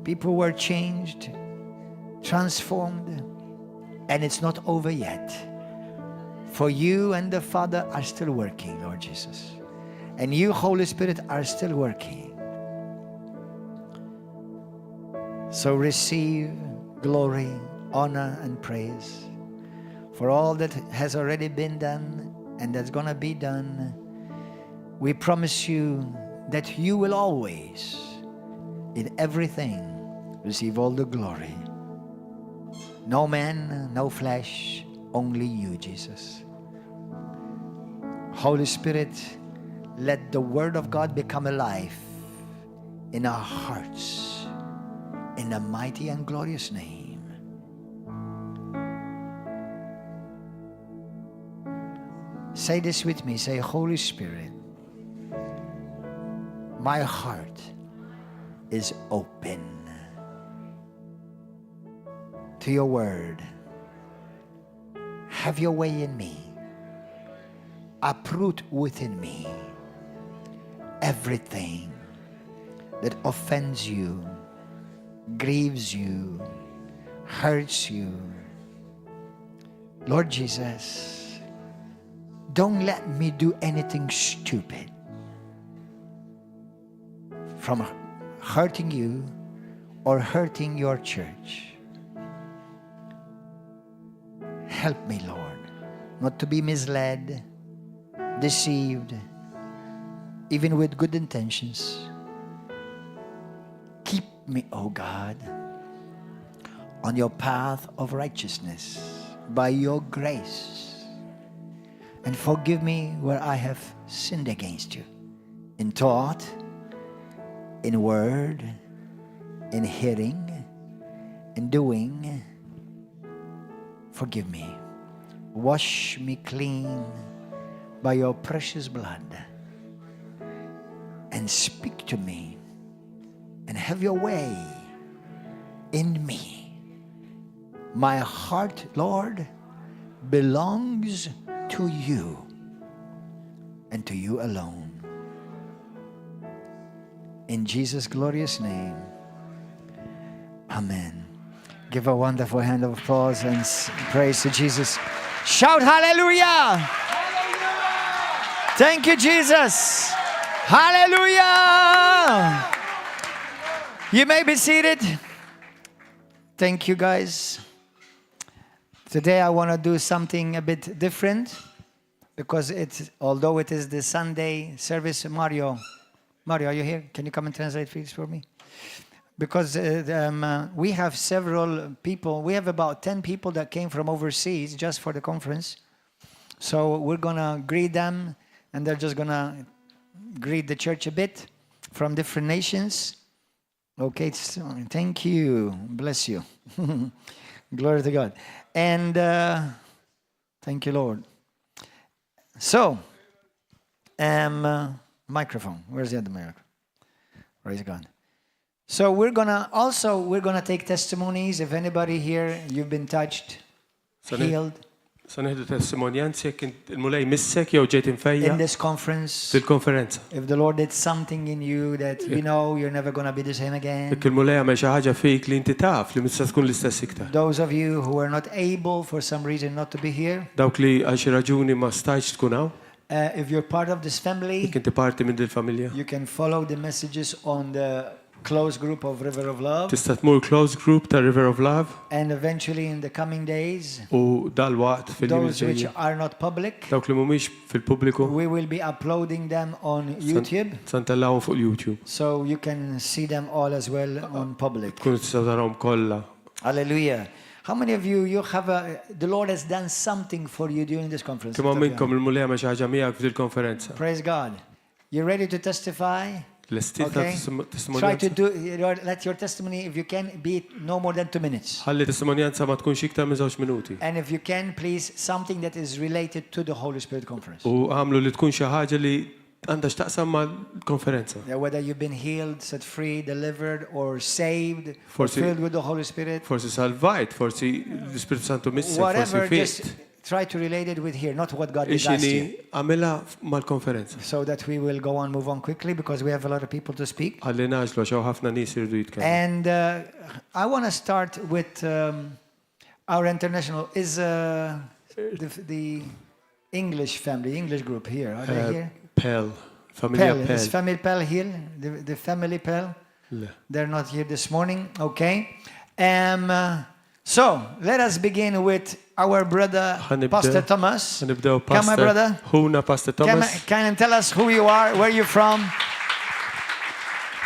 people were changed, transformed, and it's not over yet. For you and the Father are still working, Lord Jesus. And you, Holy Spirit, are still working. So receive glory, honor, and praise for all that has already been done and that's going to be done. We promise you that you will always, in everything, receive all the glory. No man, no flesh, only you, Jesus. Holy Spirit, let the Word of God become alive in our hearts, in the mighty and glorious name. Say this with me. Say, Holy Spirit, my heart is open to your word. Have your way in me. Uproot within me everything that offends you, grieves you, hurts you. Lord Jesus, don't let me do anything stupid from hurting you or hurting your church. Help me, Lord, not to be misled, deceived, even with good intentions. Keep me, O God, on your path of righteousness by your grace, and forgive me where I have sinned against you, in thought, in word, in hearing, in doing. Forgive me. Wash me clean by your precious blood, and speak to me and have your way in me. My heart, Lord, belongs to you and to you alone. In Jesus' glorious name, amen. Give a wonderful hand of applause and praise to Jesus. Shout hallelujah! Hallelujah! Thank you, Jesus. Hallelujah! You may be seated. Thank you, guys. Today I want to do something a bit different because although it is the Sunday service. Mario, are you here? Can you come and translate, please, for me? Because we have several people. We have about 10 people that came from overseas just for the conference. So we're going to greet them, and they're just going to greet the church a bit from different nations. Okay, thank you. Bless you. Glory to God. And thank you, Lord. So, microphone. Where's the other microphone? Praise God. So we're gonna take testimonies. If anybody here, you've been touched, healed. Sa neħdu testimonjanzi jekk il-mulej missek jew ġejt infejja In this conference, fil-konferenza. if the Lord did something in you that you know you're never going to be the same again. Jekk il-mulej għamel xi ħaġa fik li inti taf li mista tkun l-istess iktar. Those of you who are not able for some reason not to be here, Dawk li għal xi raġuni ma stajtx tkun hawn, if you're part of this family, jekk inti parti minn dil-familja. you can follow the messages on the close group of River of Love. Tista' tmur close group ta' River of Love And eventually in the coming days, u dal-waqt fil-jiem those which ġejjin. are not public, Dawk li mhumiex fil-pubbliku we will be uploading them on YouTube, santallawhom fuq YouTube. so you can see them all as well on public. Tkunu tistgħu tarahom kollha. Hallelujah. How many of you have the Lord has done something for you during this conference? Kemm minnkom il-mulej għamel xi ħaġa miegħek fil-konferenza. Praise God. You ready to testify? L-istil ta' Okay. Try to testimonjanza. do, let your testimony, if you can, be no more than 2 minutes. Ħalli testimonjanza ma tkunx iktar minn 2 minuti. And if you can, please, something that is related to the Holy Spirit conference. U għamlu li tkun xi ħaġa li għandha x'taqsam mal-konferenza. Yeah, whether you've been healed, set free, delivered, or saved, or Forsi- filled with the Holy Spirit, Forsi salvajt, forsi l-Ispiritu Santu missek, whatever, forsi just fit. try to relate it with here, not what God has asked you. Ixini għamela mal-konferenza. So that we will go on, move on quickly, because we have a lot of people to speak. Għalli naġlu xaw ħafna nies irdu jitkellmu. And I want to start with our international, is the English family, English group here. Are they here? Pell, familja Pell, is Pell. family Pell here? The family Pell? Le. They're not here this morning, okay. So, let us begin with our brother, Ħanibdew- Pastor Thomas. Nibdew Come, my brother. Huna Pastor Can, Thomas. can you tell us who you are, where you're from?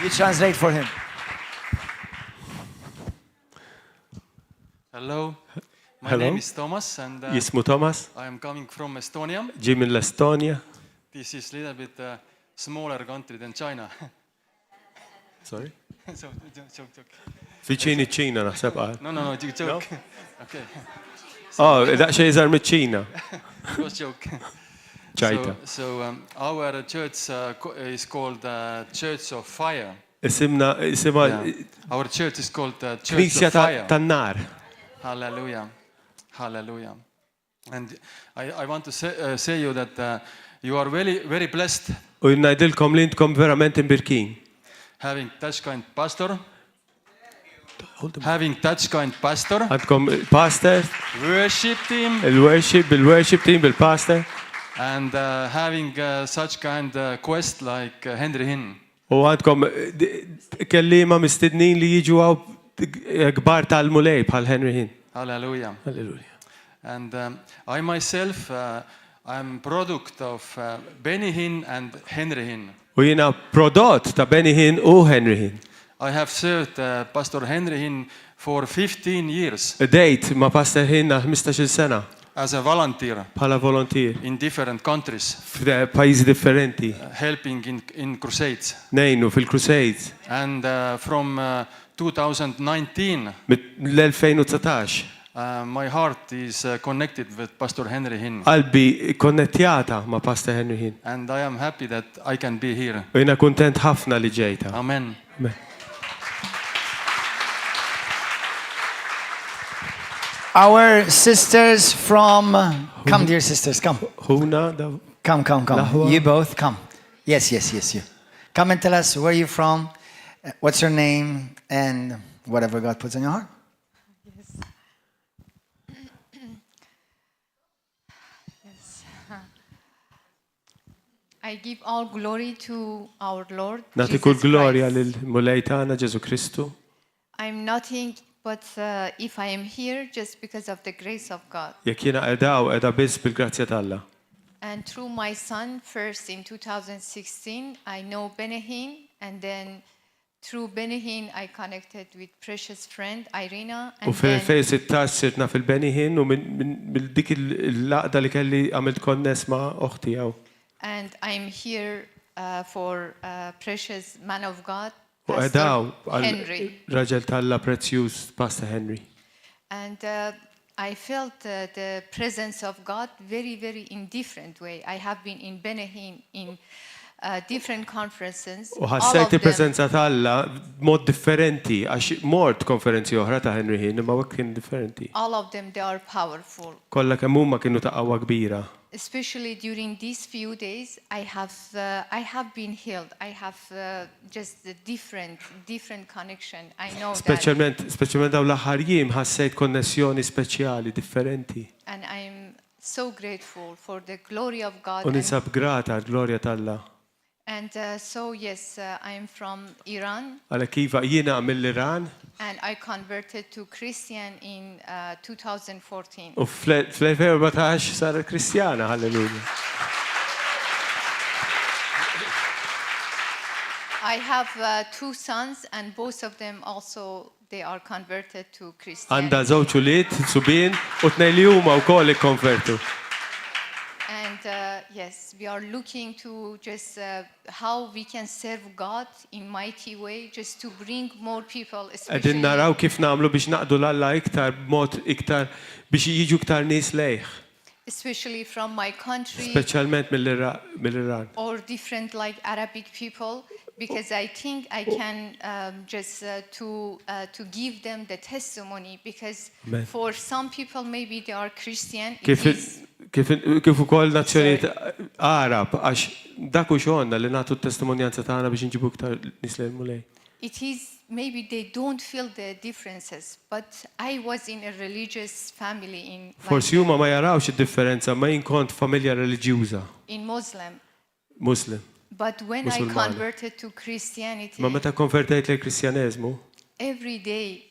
You translate for him. Hello, my Hello. name is Thomas and Jismu Thomas, I am coming from Estonia. ġi minn l-Estonja. This is a little bit smaller country than China. Sorry? So, joke. Viċini ċina naħseb qal. No, joke. Okay, Oh, daqxej iżgħar miċ-Ċina. it was joke. ċajta. So our church is called Church of Fire. Isimha Yeah. Our church is called Church Knisja of Fire. tan-nar. Hallelujah. And I want to say you that you are very, very blessed U ngħidilkom li intkom verament imbirkin. having such kind pastor. Having such kind pastor, Għandkom pastor, worship team, bil-worship team, bil-pastor. and having such kind quest like Henry Hinn. U għandkom kellima mistednin li jiġu għaw gbar tal-mulej bħal Henry Hinn. Hallelujah. Halleluja. And I myself, I'm product of Benny Hinn and Henry Hinn. U jina prodott ta' Benny Hinn u Henry Hinn. I have served Pastor Henry Hinn for 15 years Dejt ma' Pastor Hinn għal 15 sena as a volunteer bħala volontier in different countries, f'pajjiżi differenti. helping in crusades. Nejnu fil-Crusades And from 2019, l-2019. my heart is connected with Pastor Henry Hinn. Qalbi konnettjata ma' Pastor Henry Hinn. And I am happy that I can be here. U jina kontent ħafna li ġejta. Amen. Our sisters from, come dear sisters, come. Huna da Come. Lahore. You both, come. Yes, you. Come and tell us where you're from, what's your name, and whatever God puts on your heart. I give all glory to our Lord nagħti kull Jesus glorja Christ. lil mulej tagħna Ġesu Kristu. I'm nothing but if I am here just because of the grace of God. Jekk jiena qiegħda biss bil-grazzja t'Alla. And through my son, first in 2016, I know Benehin, and then through Benehin, I connected with precious friend Irina. U And then fil-2016 sirna fil-Benny Hinn u minn dik il-laqda li kelli għamilt konness ma' oħti għaw. and I'm here for precious man of God. U għedaw Henry. raġel talla prezzjuż Pastor Henry. And I felt the presence of God very, very in different way. I have been in Benehin in different conferences. U All ħassejt of them, il-preżenza talla mod differenti, għax mort konferenzi oħra ta' Henry Hinn, imma wek kien differenti. all of them, they are powerful. Kollha kemm huma kienu ta' qawwa kbira. Especially during these few days, I have been healed. I have just a different connection. I know that. Speċjalment dawn l-aħħar jiem ħassejt konnessjoni speċjali differenti. And I'm so grateful for the glory of God. U ninsab grata għall-glorja talla. And so, yes, I'm from Iran. Għalhekk iva jiena mill-Iran And I converted to Christian in 2014. u fl-2014 saret Kristjana, halleluja. I have two sons, and both of them also, they are converted to Christian. Għandha żewġ ulied subien u tnejn li huma wkoll ikkonvertu. And yes, we are looking to just how we can serve God in mighty way, just to bring more people, Qegħdin naraw kif nagħmlu biex naqdu l-Alla iktar b'mod iktar biex jiġu iktar nies lejh, especially from my country speċjalment mill-Iran. or different like Arabic people, because I think I can just to give them the testimony, because Amen. for some people maybe they are Christian. Kif ukoll nazzjonijiet Arab għax dak u xogħolna li nagħtu t-testimonjanza tagħna biex inġibu iktar nies lejn mulej. It is maybe they don't feel the differences, but I was in a religious family in Forsi huma ma jarawx id-differenza, ma jinkont familja reliġjuża, in Muslim. Muslim. But when I Musulmani. converted to Christianity, Ma meta konvertejt lejn Kristjaneżmu, every day,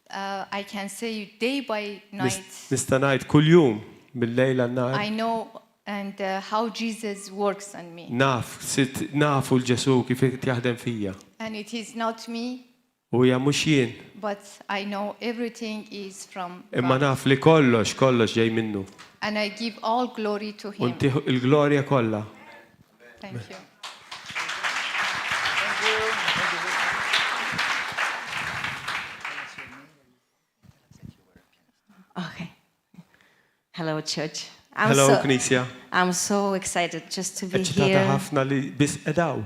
I can say day by night, nista' ngħid kuljum mill-lejl għan-nar I know and how Jesus works on me. nafu l-Ġesu kif qed jaħdem fija. And it is not me, U hija mhux jien, but I know everything is from imma God. naf li kollox ġej minnu. And I give all glory to U Him. ntieħu il-glorja kollha. Thank you. Okay. Hello, church. Hello, Knisja. I'm so excited just to be Eċċitata here. ħafna li biss edaw.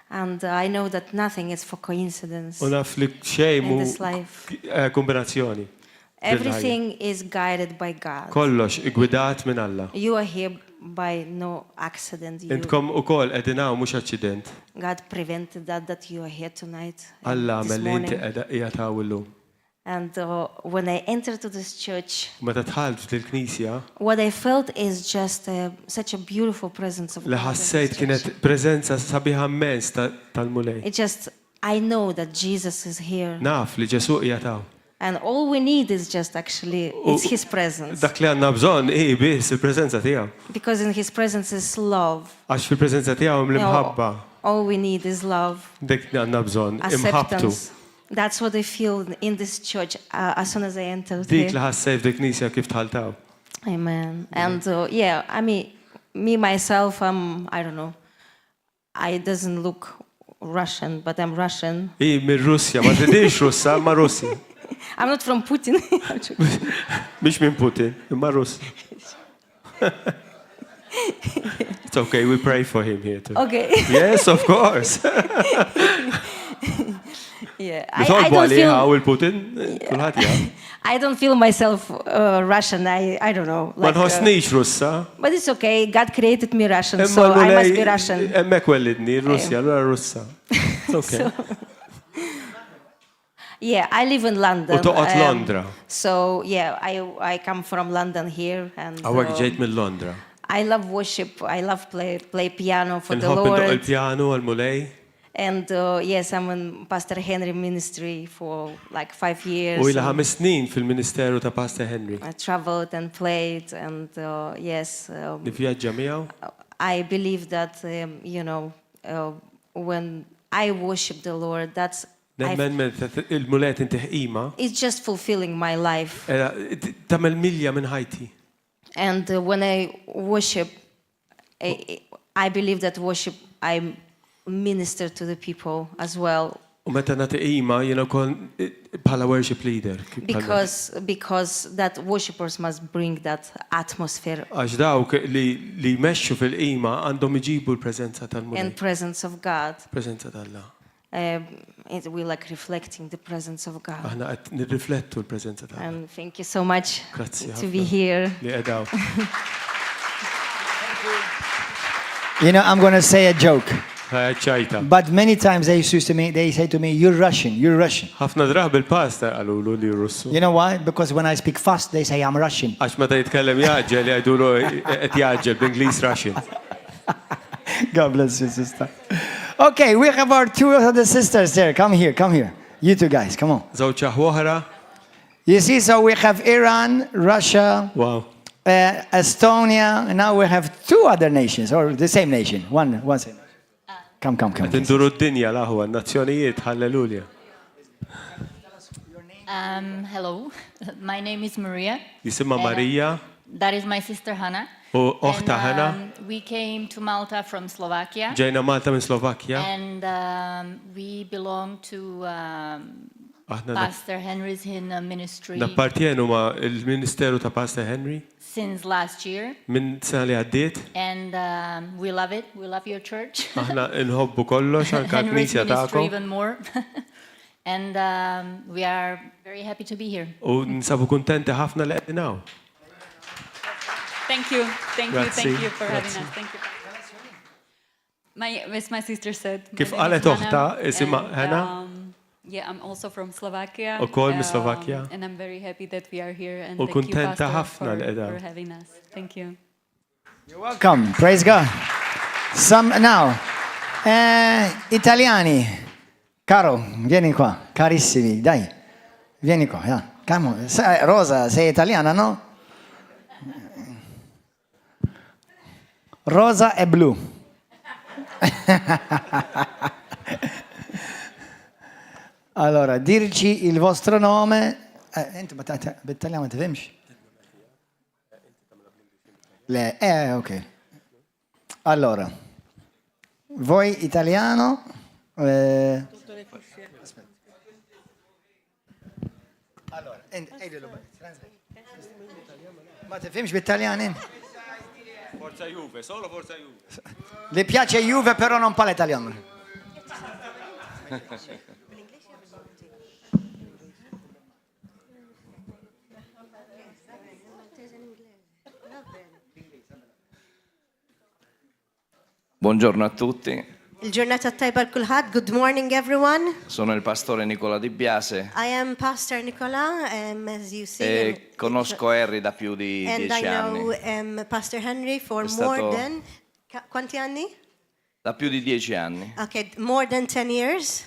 And I know that nothing is for coincidence U naf li xejn in mu this life. kombinazzjoni. Everything is guided by God. Kollox igwidat minn Alla. You are here by no accident. Intkom ukoll qegħdin hawn mhux aċċident. God prevented that you are here tonight. Alla this għamel li inti morning. qiegħed hawn illum. And when I entered to this church, Meta tħalt lill-Knisja, what I felt is just such a beautiful presence of li God. in this ħassejt church. kienet preżenza sabiħa immens tal-mulej. It just, I know that Jesus is here. Naf li Ġesu qiegħed hawn. And all we need is just actually, it's His presence. Dak li għandna bżonn biss il-preżenza tiegħu. Because in His presence is love. Għax fil-preżenza tiegħu l-imħabba. All we need is love, Dik li għandna bżonn imħabtu. acceptance. That's what I feel in this church as soon as I entered Dik li here. ħassejt dik-Knisja kif tħaltaw. Amen. And yeah, I mean, me myself, I don't know, I doesn't look Russian, but I'm Russian. Mir-Russja, ma tidix Russa, ma Russi. I'm not from Putin. Mhix minn Putin, imma Russ. It's okay, we pray for him here too. Okay. Yes, of course. Yeah. Nitolbu għalih għaw il-Putin, kulħadd jgħid. I don't feel myself Russian. I don't know. Ma nħossnix Russa. But it's okay. God created me Russian, so I must be Russian. Emmek wellidni, Russja, allura Russa. It's okay. Yeah, I live in London. U toqgħod Londra. So yeah, I come from London here, and Għawek ġejt minn Londra. I love worship. I love play piano for the Nħobb indoq Lord. il-pjanu għal-mulej. And yes, I'm in Pastor Henry ministry for like 5 years. U ila and 5 snin fil-Ministeru ta' Pastor Henry. I traveled and played, and yes, Nivvjaġġa miegħu. I believe that when I worship the Lord, Nemmen meta il-mulet inti ħqima, it's just fulfilling my life. tagħmel milja minn ħajti. And when I worship, I believe that worship, minister to the people as well. U meta nagħti qima jiena wkoll bħala worship leader. Because that worshippers must bring that atmosphere Għax dawk li jmexxu fil-qima għandhom iġibu l-preżenza tal-Mulej. and presence of God. Preżenza tal-la. We like reflecting the presence of God. Aħna qed nirriflettu l-preżenza tal-la. And thank you so much Grazzi to be here. Li qedaw. You know, I'm going to say a joke. Ċajta. But many times they say to me, you're Russian, you're Russian. Ħafna draħ bil-pasta qalulu li Russu. You know why? Because when I speak fast, they say I'm Russian. Għax meta jitkellem jaġġel jgħidulu qed jaġġel bl-Ingliż Russian. God bless you, sister. Okay, we have our two other sisters there. Come here, come here. You two guys, come on. Żewġ oħra. You see, so we have Iran, Russia, Wow. Estonia, and now we have two other nations, or the same nation. One same. Come. Qed induru d-dinja laħu għan-nazzjonijiet, hallelujah. Hello, my name is Maria. Jisimha And, Marija that is my sister Hannah. u oħta And, Ħana. we came to Malta from Slovakia. Ġejna Malta minn Slovakkja. And we belong to Aħna Pastor Henry's ministry nappartjenu ma' il-Ministeru ta' Pastor Henry since last year. minn sena li għaddiet. And we love it. We love your church. Aħna nħobbu kollox anke Henry's l-Knisja ministry tagħkom. even more. And we are very happy to be here. U nsabu kuntenti ħafna li qegħdin hawn. Thank you Grazie, for having grazie. us. Thank you. As my sister said, my Kif name qalet is Hannah, oħta, isimha and, Hannah. Yeah, I'm also from Slovakia. Ukoll minn Slovakkja. And I'm very happy that we are here. And U thank you, kuntenta Pastor, ħafna li qiegħda. for having us. Thank you. You're welcome. Praise God. Now, Italiani. Caro, vieni qua. Carissimi, dai. Vieni qua. Yeah. Come on. Rosa, sei italiana, no? Rosa e blu. Allora, dirci il vostro nome. Inti bit-Taljan ma tifhimx? Le, ok. Allora, voi italiano? Allora, ma tifhimx bit-Taljan? Forza Juve, solo Forza Juve. Le piace Juve però non parla italiano. Buongiorno a tutti, Il-ġurnata tajba l-kulħadd. Good morning, everyone. sono il pastore Nicola Di Biase I am Pastor Nicola, as you see. e conosco Harry da più di And 10 I know anni. Pastor Henry for È stato- more than... Quanti anni? Da più di 10 anni. Okay, more than 10 years.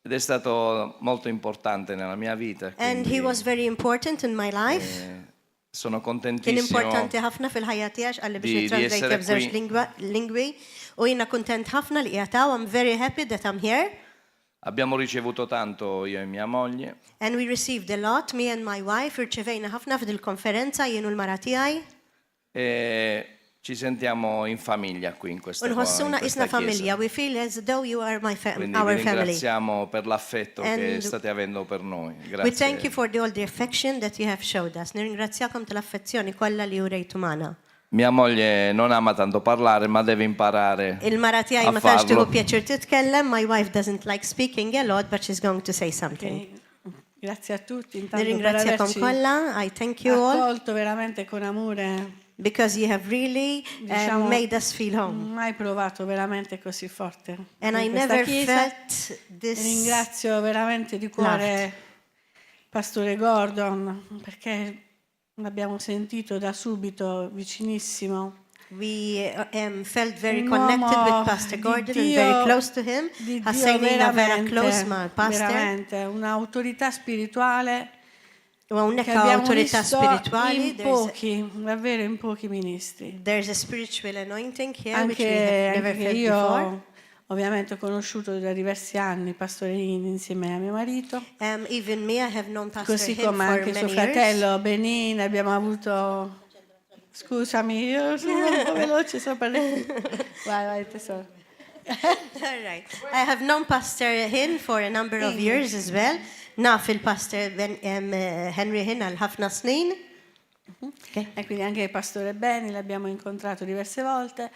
Ed è stato molto importante nella mia vita. And he quindi, was very important in my life. sono Kien contentissimo importanti ħafna fil-ħajja tiegħek għalli biex di nitranslate essere b'żewġ qui. lingwi u jiena kuntent ħafna li qiegħed I'm very happy that I'm here. Abbiamo ricevuto tanto io e mia moglie And we received a lot, me and my wife, irċevejna ħafna f'dil konferenza jien u l-mara tiegħi. e ci sentiamo in famiglia qui in questa, Unħossuna isna familja. chiesa. We feel as though you are Quindi our vi family. ringraziamo per l'affetto che And state avendo per noi. We Grazie. thank you for all the affection that you have showed us. Nirringrazzjakom tal-affezzjoni kollha li urejtu magħna. Mia moglie non ama tanto parlare, ma deve imparare Il-mara tiegħi a ma tantx tieħu farlo. pjaċir titkellem. My wife doesn't like speaking a lot, but she's going to say something. Grazie a tutti intanto per Nirringrazzjakom averci kollha. I thank you all accolto veramente con amore. because you have really Diciamo, made us feel home. mai provato veramente così forte. And I in questa never chiesa. felt this. Ringrazio veramente di cuore Pastore Gordon perché l'abbiamo sentito da subito vicinissimo. We felt very Un connected uomo with Pastor di Gordon and Dio- very close to him. Di Dio Ħassejnina vera close veramente, ma' Pastor. veramente un'autorità spirituale U hawnhekk che abbiamo awtorità visto spirituali. in pochi, davvero in pochi ministri. There's a spiritual anointing here which we have Anche never che felt io before. ovviamente ho conosciuto da diversi anni Pastore Rini insieme a mio marito, Even me, I have known Pastor così Him come for anche suo many years. fratello Benin, abbiamo avuto... Scusami, io sono un po' veloce sopra le... Vai, tesoro. All right. I have known Pastor Hin for a number of years as well. Naf il-Pastor Henry Hin għal ħafna snin. E quindi anche il Pastore Benny l'abbiamo incontrato diverse volte.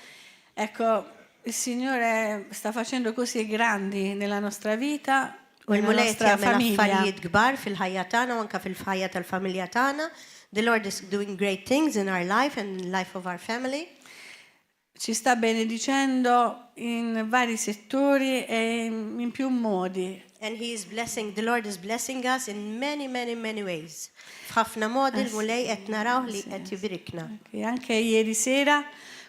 Ecco, il Signore sta facendo cose grandi nella nostra vita, nella nostra famiglia. fil-ħajja tagħna u anke fil-ħajja tal-familja tagħna. The Lord is doing great things in our life and in the life of our family. Ci sta benedicendo in vari settori e in più modi. And he is blessing, the Lord is blessing us in many ways. F'ħafna modi l-mulej qed naraw li qed jibirikna. Anche ieri sera,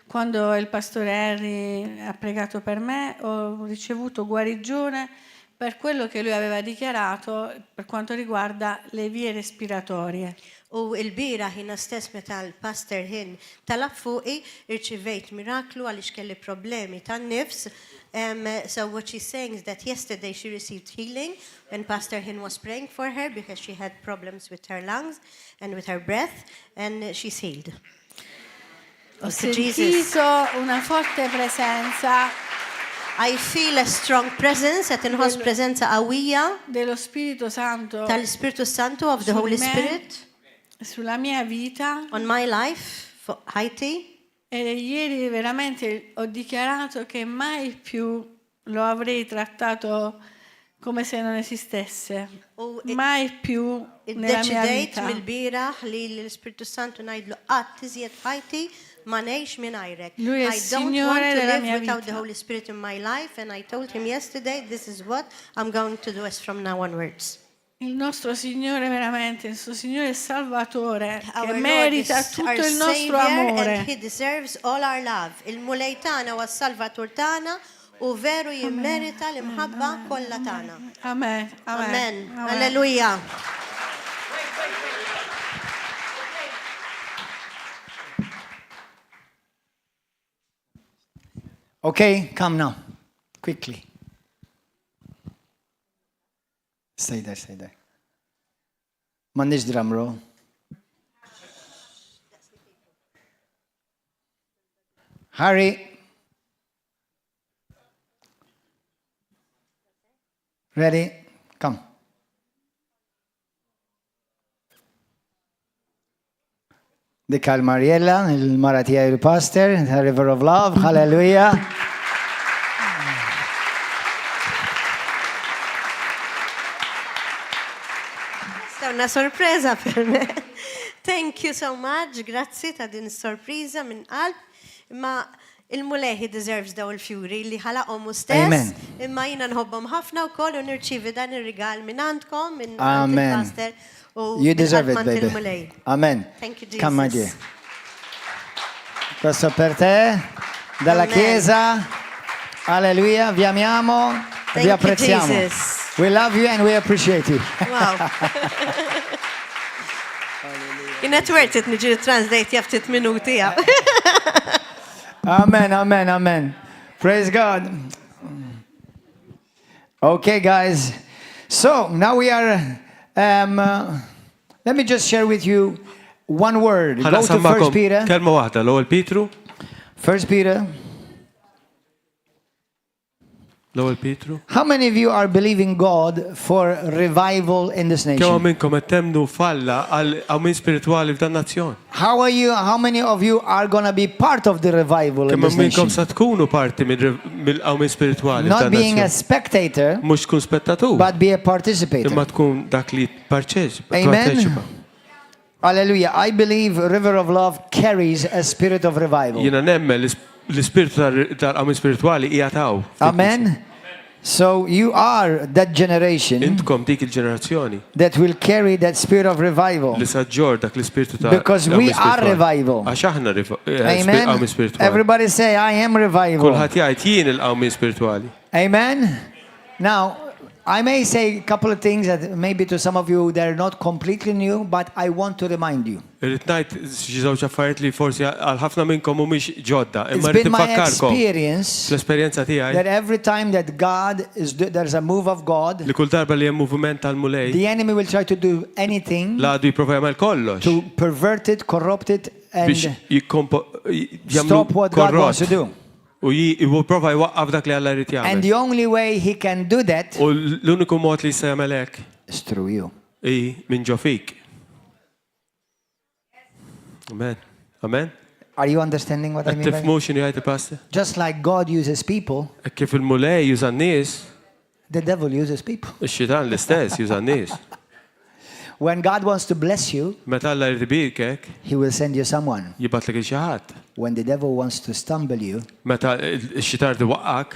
quando il Pastore Harry ha pregato per me, ho ricevuto guarigione per quello che lui aveva dichiarato per quanto riguarda le vie respiratorie. U il-bira ħina stess meta l-Pastor Hin talab fuqi irċivejt miraklu għaliex kelli problemi tan-nifs. So what she's saying is that yesterday she received healing when Pastor Hin was praying for her because she had problems with her lungs and with her breath, and she's healed. Ho sentito una forte presenza. I feel a strong presence, qed inħoss preżenza qawwija dello Spirito Santo, tal-Spiritu Santo of the Holy Spirit sulla mia vita, on my life, for Haiti. E ieri veramente ho dichiarato che mai più lo avrei trattato come se non esistesse. Mai più nella mia vita. Mill-bieraħ li l-Spiritu Santo ngħidlu qatt iżjed Haiti ma ngħix mingħajrek. Lui è il Signore della mia vita. I don't want to live without the Holy Spirit in my life, and I told him yesterday, this is what I'm going to do as from now onwards. Il nostro Signore veramente, il suo Signore Salvatore, che merita tutto il nostro amore. And he deserves all our love. Il-mulej tagħna u s-Salvatur tagħna u veru jimmerita l-imħabba kollha tagħna. Amen. Amen. Alleluja. Okay, come now. Quickly. Stay there. M'għandix drum roll. Harry. Ready? Come. Dikal Mariella, il-mara tiegħi il-pastor, the River of Love, hallelujah. Una sorpresa per me. Thank you so much. Grazzi ta' din sorpriza minn qalb. Imma il-mulej he deserves daw il-fjuri li ħalaqhom stess. Imma jiena nħobbhom ħafna wkoll u nirċievi dan ir-rigal minn għandkom minn il-pastor. You deserve it, baby. Amen. Thank you, Jesus. Come, my dear. Questo per te, dalla Chiesa. Alleluia, vi amiamo, vi apprezziamo. We love you and we appreciate you. Wow. Kienet worth it niġi translate jaftit minuti. Amen. Praise God. Okay, guys. So now we are. Let me just share with you one word. Go to 1 Peter. Kelma waħda, l-ewwel Petru. 1 Peter. L-ewwel Petru. How many of you are believing God for revival in this nation? Kemm minnkom qed temnu falla għal awmin spirituali f'dan nazzjon? How many of you are going to be part of the revival in this Kemm nation? minnkom sa tkunu parti mill-awmin spirituali f'dan nazzjon? Not being a spectator, mhux tkun spettatur, but be a participator. imma tkun dak li parteċipa. Amen. Hallelujah. I believe River of Love carries a spirit of revival. Jiena nemmen l-ispiritu tal-awmin spirituali hija taw. Amen. So you are that generation Intkom dik il-ġenerazzjoni that will carry that spirit of revival. li saġġor dak l-ispiritu ta' Because we are revival. Għax aħna Amen. awmin spirituali. Everybody say, I am revival. Kulħadd jgħid jien il-awmin spirituali. Amen. Now, I may say a couple of things that maybe to some of you they're not completely new, but I want to remind you. Irrid ngħid xi żewġ affarijiet li forsi għal ħafna minnkom mhumiex ġodda, It's imma rrid been my infakkarkom experience l-esperjenza tiegħi that every time that there's a move of God, li kull darba li hemm moviment tal-mulej the enemy will try to do anything l-għadu jipprova jagħmel kollox to pervert it, corrupt it, biex and jagħmlu stop what God wants to do. U jipprova jwaqqaf dak li Alla jrid And jagħmel. the only way he can do that U l-uniku mod li jista' jagħmel hekk is through you. minn ġo fik. Amen. Amen. Are you understanding what I mean by that? Tifhmu x'inhu jgħid il-pastor? Just like God uses people, Kif il-mulej juża n-nies, the devil uses people. ix-xitan l-istess juża n-nies. When God wants to bless you, Meta Alla jrid ibirkek, he will send you someone. jibatlek il xi ħadd. When the devil wants to stumble you, Meta x-xitan jrid iwaqqak,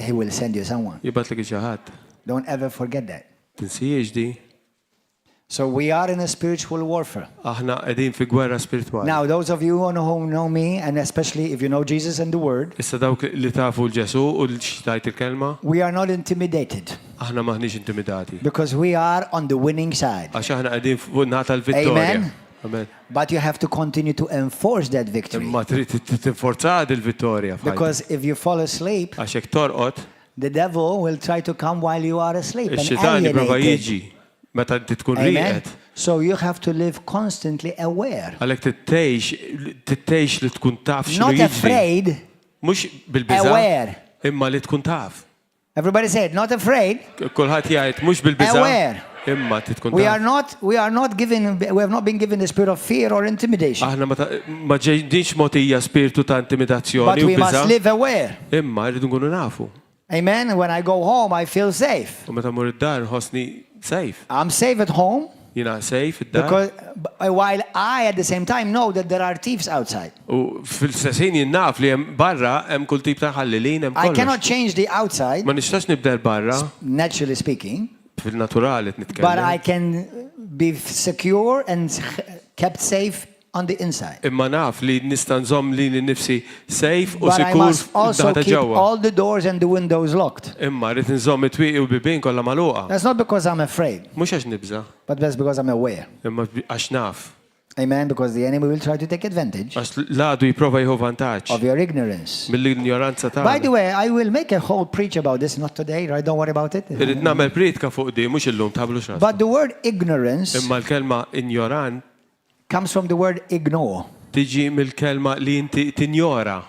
he will send you someone. jibatlek il xi ħadd. Don't ever forget that. Tinsijiex di. So we are in a spiritual warfare. Aħna qegħdin fi gwerra spiritwali. Now, those of you who know me, and especially if you know Jesus and the Word, Issa dawk li tafu l-Ġesu u l-xtajt il-kelma, we are not intimidated aħna maħniex intimidati. because we are on the winning side. Għax aħna qegħdin fuq nata l-vittorja. Amen. Amen. But you have to continue to enforce that victory. Imma trid tinforza il-vittorja. Because if you fall asleep, Għax hekk torqod, the devil will try to come while you are asleep and ix-xitan jipprova alienate jiġi it. meta inti tkun Amen. rieqed. So you have to live constantly aware. Għalhekk tittejx li tkun taf x'inhu Not jiġri. afraid, Mhux bil-biża, aware. imma li tkun taf. Everybody say it, not afraid, Kulħadd jgħid mhux bil-biża, aware. imma tkun We taf. are not given, we have not been given the spirit of fear or intimidation. Aħna ma ġejniex mogħtija spiritu ta' But intimidazzjoni u we must biża. live aware. Imma rridu nkunu nafu. Amen. When I go home, I feel safe. U meta mur id-dar nħossni safe. I'm safe at home Jiena safe id-dar. because while I at the same time know that there are thieves outside. U fil-sessin jien naf li hemm barra hemm kull tip ta' ħallilin hemm I cannot kollox. change the outside, Ma nistax nibda barra naturally speaking, fil-naturali but I nitkellem. can be secure and kept safe on the inside. Imma naf li nista' nżomm li nifsi safe u But I sikur must also daħta keep ġewwa. all the doors and the windows locked. Imma rrid nżomm it-twieqi u bibien kollha magħluqa. That's not because I'm afraid, Mhux għax nibża, but that's because I'm aware. imma għax naf. Amen. Because the enemy will try to take advantage Għax l-għadu jipprova jieħu vantaġġ of your ignorance. mill-ignoranza By the tagħna. way, I will make a whole preach about this, not today, right? Don't worry about it. Irrid nagħmel pritka fuq di mhux illum tablu x'ras. But the word ignorance Imma l-kelma ignorant comes from the word ignore. tiġi mill-kelma li inti tinjora.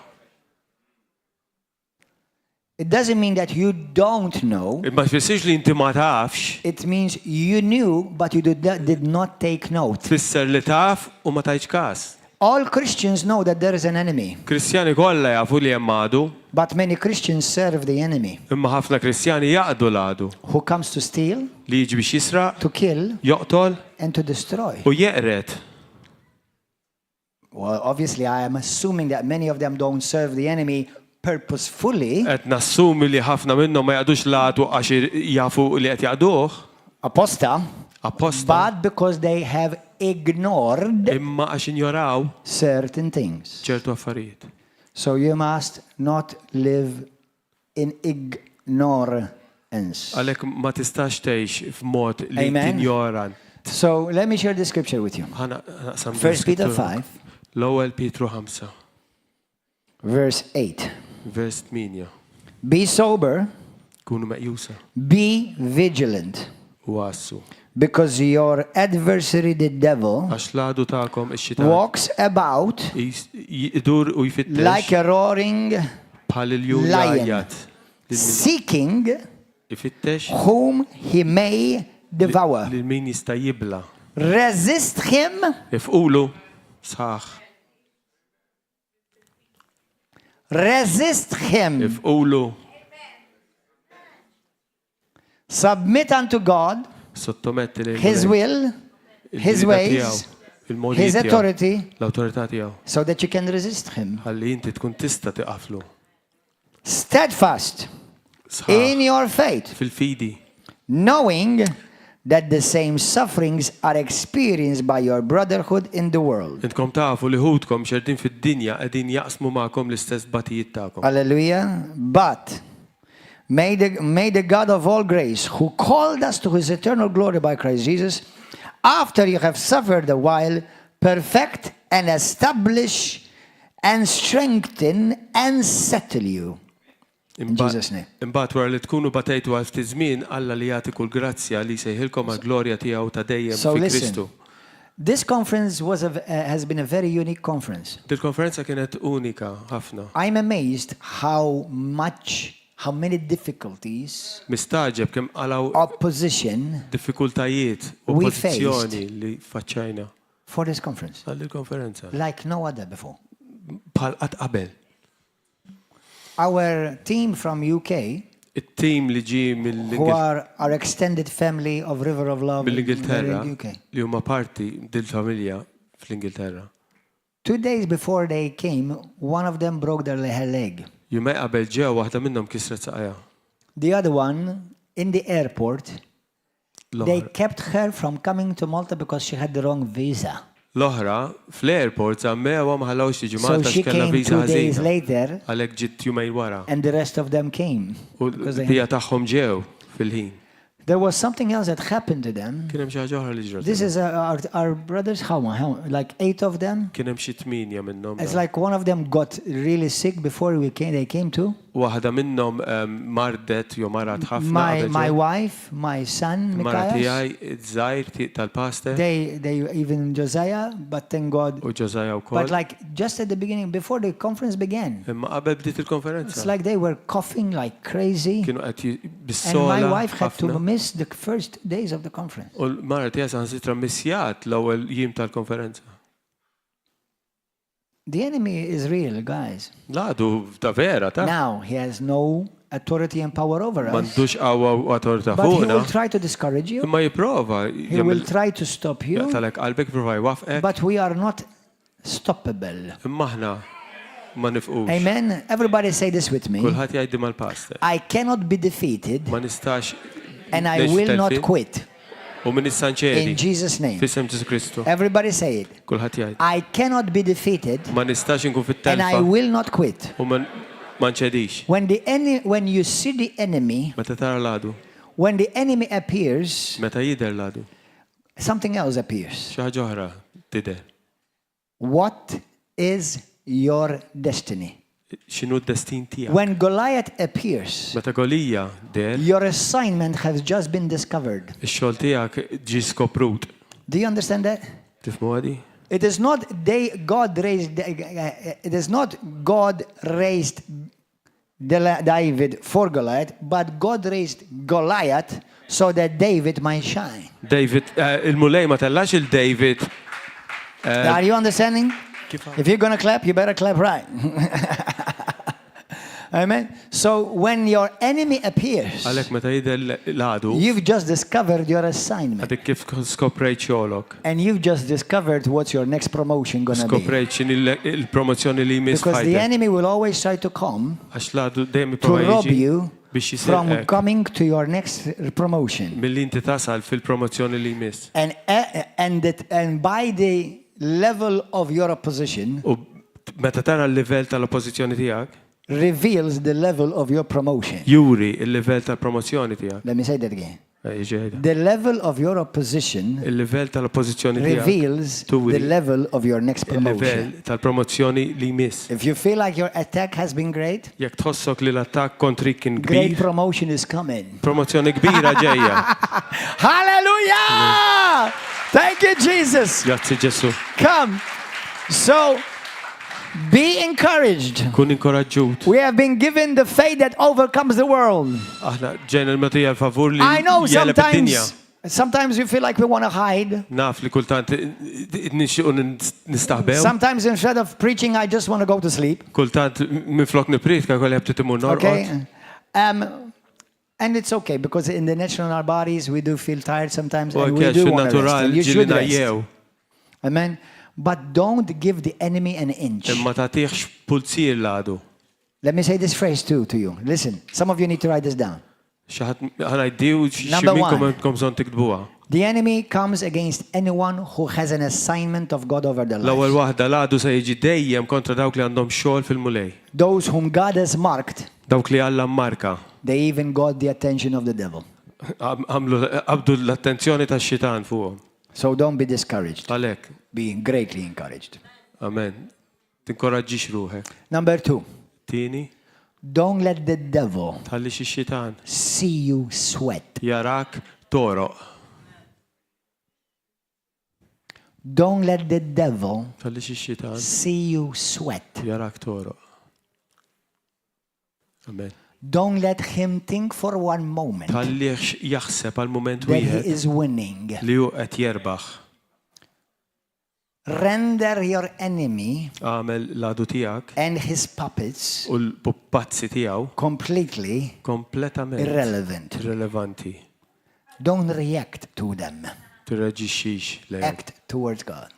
It doesn't mean that you don't know. Imma tfissirx li inti ma tafx, It means you knew, but you did not take note. tfisser li taf u ma tajċ każ. All Christians know that there is an enemy, Kristjani kollha jafu li hemm għadu, but many Christians serve the enemy imma ħafna Kristjani jaqdu l-għadu who comes to steal, li jiġi biex jisraq, to kill, joqtol and to destroy. u jeqret. Well, obviously, I am assuming that many of them don't serve the enemy purposefully, Qed nassumi li ħafna minnhom ma jaqdux l-għadu għax jafu li qed jaqduh aposta, apposta, but because they have ignored imma għax injoraw certain things. ċertu affarijiet. So you must not live in ignorance. Għalhekk ma tistax tgħix f'mod li Amen. tinjoran. So let me share the scripture with you. Naqsam 1 Peter 5, L-ewwel Pietru 5, verse 8. vers 8. Be sober, Kunu meqjusa be vigilant, u għassu. because your adversary, the devil, Għax l-għadu tagħkom ix-xitan walks about jidur u jfittex like a roaring bħal il-jum lion, jgħajjat. seeking Ifittex whom he may devour. lil min jista' jibla. Resist him, Ifqulu sħaħ. resist him. Ifqulu Submit unto God sottometti li his will, his ways, his authority, l-autorità tiegħu. so that you can resist him. Ħalli inti tkun tista' tiqaflu. Steadfast Sħaħ in your faith, fil-fidi. knowing that the same sufferings are experienced by your brotherhood in the world. Intkom tafu li ħudkom xerdin fid-dinja qegħdin jaqsmu magħkom l-istess batijiet tagħkom. Hallelujah. But may the God of all grace, who called us to his eternal glory by Christ Jesus, after you have suffered a while, perfect and establish and strengthen and settle you. In Jesus' name. Imbagħad wara li tkunu batejtu għal ftit żmien Alla li jagħti kull grazzja li jsejħilkom għall glorja tiegħu ta' dejjem So fi listen. Kristu. This conference has been a very unique conference. Dil-konferenza kienet unika ħafna. I'm amazed how many difficulties, Mistaġeb kemm qalaw opposition diffikultajiet u we oppożizzjoni li faċċajna. for this conference, Għall-konferenza. like no other before. Bħal qatt qabel. Our team from UK, It-tim li ġi who are our extended family of River of Love in mill-Ingilterra the UK. li huma parti dil-familja fl-Ingilterra. 2 days before they came, one of them broke her leg. Jumej qabel ġew waħda minnhom kisret saqajja. The other one, in the airport, they kept her from coming to Malta because she had the wrong visa. L-oħra, fl-airport, zammewa ma ħallawx tiġi So Malta she x'kellha came viża 2 days ħażina. later, Għalhekk ġiet jumejn wara. and the rest of them came. U l-bija tagħhom ġew fil-ħin. There was something else that happened to them. Kien hemm xi ħaġa oħra li ġrat. This is our brothers, how like 8 of them. Kien hemm xi 8 minnhom. It's like one of them got really sick before they came to. Waħda minnhom mardet jew marat ħafna. My wife, my son, Mara Mikhail. tiegħi żgħir tal-pastor. They even Josiah, but thank God. U Josiah wkoll. But like just at the beginning, before the conference began, Imma qabel bdiet il-konferenza. it's like they were coughing like crazy. Kienu qed And bis-sola. my wife had to ħafna. miss the first days of the conference. U l-mara tiegħi saħansitra missjat l-ewwel jiem tal-konferenza. The enemy is real, guys. Ladu ta' vera ta'. Now he has no authority and power over us. M'għandux qawwa u awtorità But he fuqna. will try to discourage you. Imma jipprova He will try to stop you. jaqtalek qalbek jipprova jwafqek. But we are not stoppable. Imma aħna ma nifqux. Amen. Everybody say this with me. Kulħadd jgħiddi mal-pastor. I cannot be defeated Ma nistax and I will not quit. U min issanċedi. In Jesus' name. Fissem Ġesu Kristu. Everybody say it. Kulħadd jgħid. I cannot be defeated Ma nistax inkun and I fit-telfa will not quit. u ma nċedix. When you see the enemy, Meta tara ladu, when the enemy appears, meta jidher ladu, something else appears. xi ħaġa oħra tidher. What is your destiny? X'inhu d-destin tiegħek? When Goliath appears, Meta Golija der, your assignment has just been discovered. ix-xogħol tiegħek ġi skoprut. Do you understand that? Tifhmu għadi? It is not God raised David for Goliath, but God raised Goliath so that David might shine. David, il-mulej ma tellax il-David. Are you understanding? If you're going to clap, you better clap right. Amen. So when your enemy appears, Għalhekk meta jidher ladu, you've just discovered your assignment. għadik kif skoprejt xogħolok. And you've just discovered what's your next promotion going to be. Skoprejt x'inhi il-promozzjoni li jmiss Because the fajtek. enemy will always try to come Għax ladu dejjem to rob jipprova you biex from jisirqek coming to your next promotion. milli inti tasal fil-promozzjoni li jmiss. And by the level of your opposition U meta tara l-livell tal-oppożizzjoni tiegħek, reveals the level of your promotion. juri il-livell tal-promozzjoni tiegħek. Let me say that again. Jiġi The level of your opposition il-livell tal-oppożizzjoni tiegħek reveals turi the level of your next il-livell promotion. tal-promozzjoni li jmiss. If you feel like your attack has been great, Jekk tħossok li l-attakk kontrik kien great kbir, promotion is coming. promozzjoni kbira ġejja. Hallelujah! Thank you, Jesus. Grazzi Ġesu. Come. So, be encouraged. Kun inkoraġġut. We have been given the faith that overcomes the world. Aħna ġejna l-metija l-favur li I know jeleb id-dinja. sometimes you feel like we want to hide. Naf li kultant nixxiqu nistaħbew. Sometimes instead of preaching, I just want to go to sleep. Kultant minflok nipritka kolli ħabtu timur norqod. Okay? And it's okay because in the natural bodies we do feel tired sometimes and we do want to rest. And you should rest. Amen. But don't give the enemy an inch. Imma tagħtihx pulzir l-għadu. Let me say this phrase too to you. Listen, some of you need to write this down. Number one. The enemy comes against anyone who has an assignment of God over their L-ewwel lives. waħda l-għadu se jiġi dejjem kontra dawk li għandhom xogħol fil-mulej. Those whom God has marked, Dawk li Alla mmarka. they even got the attention of the devil. Qabdu l-attenzjoni tax-xitan fuqhom. So don't be discouraged. Għalhekk. Be greatly encouraged. Amen. Tinkoraġġix ruħek. Number 2. Tieni, Don't let the devil tħalli xi-xitan see you sweat. jarak toroq. Don't let the devil Tallix ix-xitan see you sweat. jarak toroq. Amen. Don't let him think for one moment Tallix jaħseb għal mument that he wieħed is winning. li hu qed jerbaħ. Render your enemy Għamel l-għadu tiegħek and his puppets u l-puppazzi tiegħu completely kompletament irrelevant. irrelevanti. Don't react to them. Tirreġixxix lejn. Act towards God.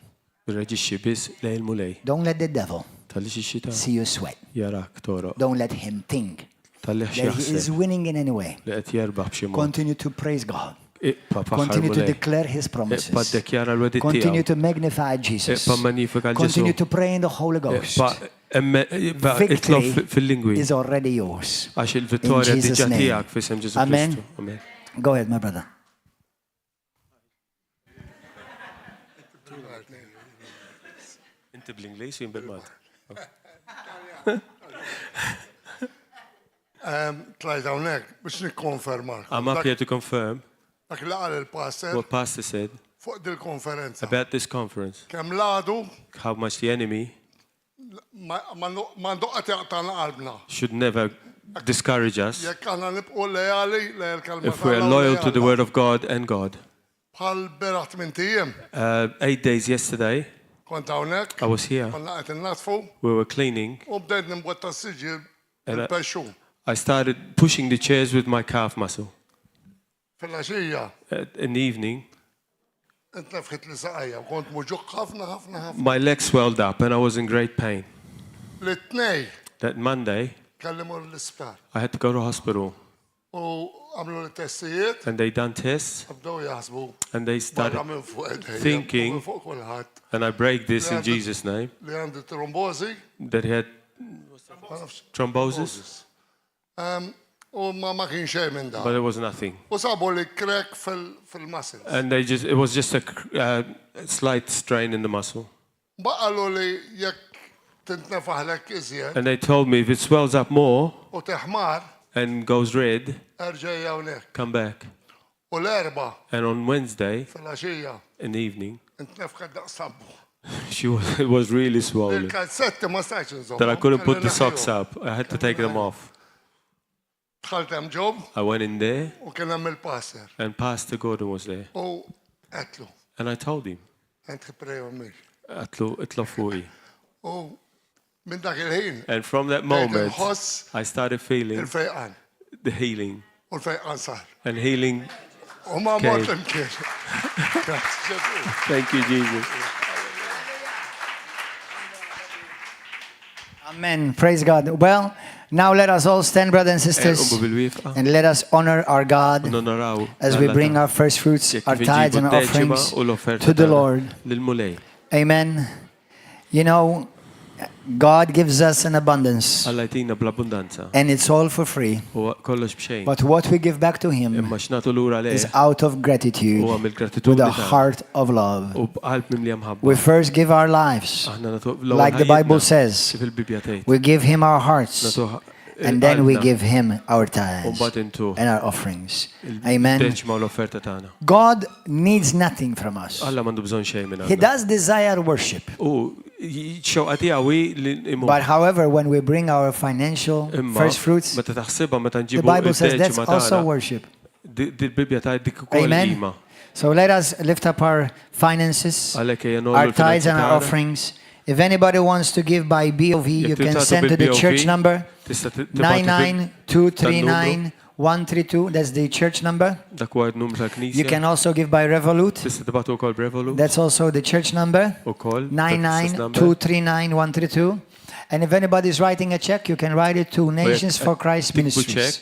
Tirreġixxi biss lejn mulej. Don't let the devil Tallix ix-xitan see you sweat. jarak toroq. Don't let him think Tallix that he is jaħseb winning in any way. li qed jerbaħ b'xi mod. Continue to praise God. Iqpa' paħar Continue to mulej. declare his Iqpa' promises. ddekjara l-wedit Continue tiegħu. to magnify Jesus. Iqpa' manifika Continue l-Ġesu. to pray in the Holy Ghost. Iqpa' itlob Victory fil-lingwi. is already yours. Għax il-vittorja In Jesus' diġà name. tiegħek f'isem Ġesu Amen. Kristu. Amen. Go ahead, my brother. Inti bl-Ingliż jien bil-Malti. Tlajt hawnhekk biex nikkonferma. I'm up here to confirm Dak li qal il-pastor what Pastor said fuq dil-konferenza. about this conference. Kemm l-għadu How much the enemy ma ndoqqa jaqtana qalbna. should never discourage us Jekk aħna nibqgħu lejali lejl-kelma if we are loyal to the word of God and God. Bħal beraħ minn tiem. 8 days yesterday, Kont hawnhekk. I was here. Konna qed innatfu We were cleaning. u bdejt nimbotta s-siġil And il-pexxu. I started pushing the chairs with my calf muscle. Fil-għaxija, In the evening, int nefħit li saqajja, kont muġuq ħafna. my legs swelled up and I was in great pain. L-tnej That Monday, kellimu l-isptar. I had to go to hospital U għamlu l-testijiet, and they done tests bdew jaħsbu. and they Barra started minn fuq id-ħejja, thinking, minn fuq kulħadd. and I break this in Jesus' name, Li għandu trombozi. that he had thrombosis, U ma kien xejn minn da. but there was nothing. U sabu li krek fil-muscles. And it was just a slight strain in the muscle. Baqalu li jekk tintnefaħlek iżjed And they told me if it swells up more u teħmar, and goes red, erġej hawnhekk. come back. U l-erba' And on Wednesday, fil-għaxija, in the evening, intnefħed daqsabbu. it was really swollen. Il-kalzetti ma stajċ nżomm. That I couldn't put the socks up. I had to take them off. Dħalt hemm ġob I went in there u kien hemm il-passer. and Pastor Gordon was there. U qedlu, And I told him, ent ħiprew mhix. itla fuqi. U minn dak il-ħin And from that moment, I started feeling il-fejqan. the healing. U l-fejqan sar. And healing U ma came. mort imkien. Thank you, Jesus. Amen. Praise God. Well, now let us all stand, brothers and sisters, and let us honor our God as we bring our first fruits, our tithes and our offerings to the Lord. Amen. You know, God gives us an abundance, and it's all for free. But what we give back to Him is out of gratitude, with a heart of love. We first give our lives, like the Bible says. We give Him our hearts, and then we give Him our tithes and our offerings. Amen. God needs nothing from us. He does desire worship. But however, when we bring our financial first fruits, the Bible says that's also worship. Amen. So let us lift up our finances, our tithes and our offerings. If anybody wants to give by BOV, you can send to the church number 99239-132. That's the church number. You can also give by Revolut. That's also the church number 99239-132. And if anybody is writing a check, you can write it to Nations for Christ Ministries.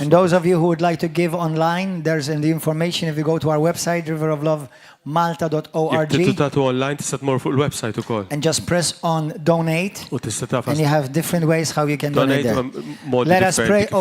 And those of you who would like to give online, there's in the information if you go to our website, riveroflovemalta.org, and just press on donate, and you have different ways how you can donate there. Let us pray.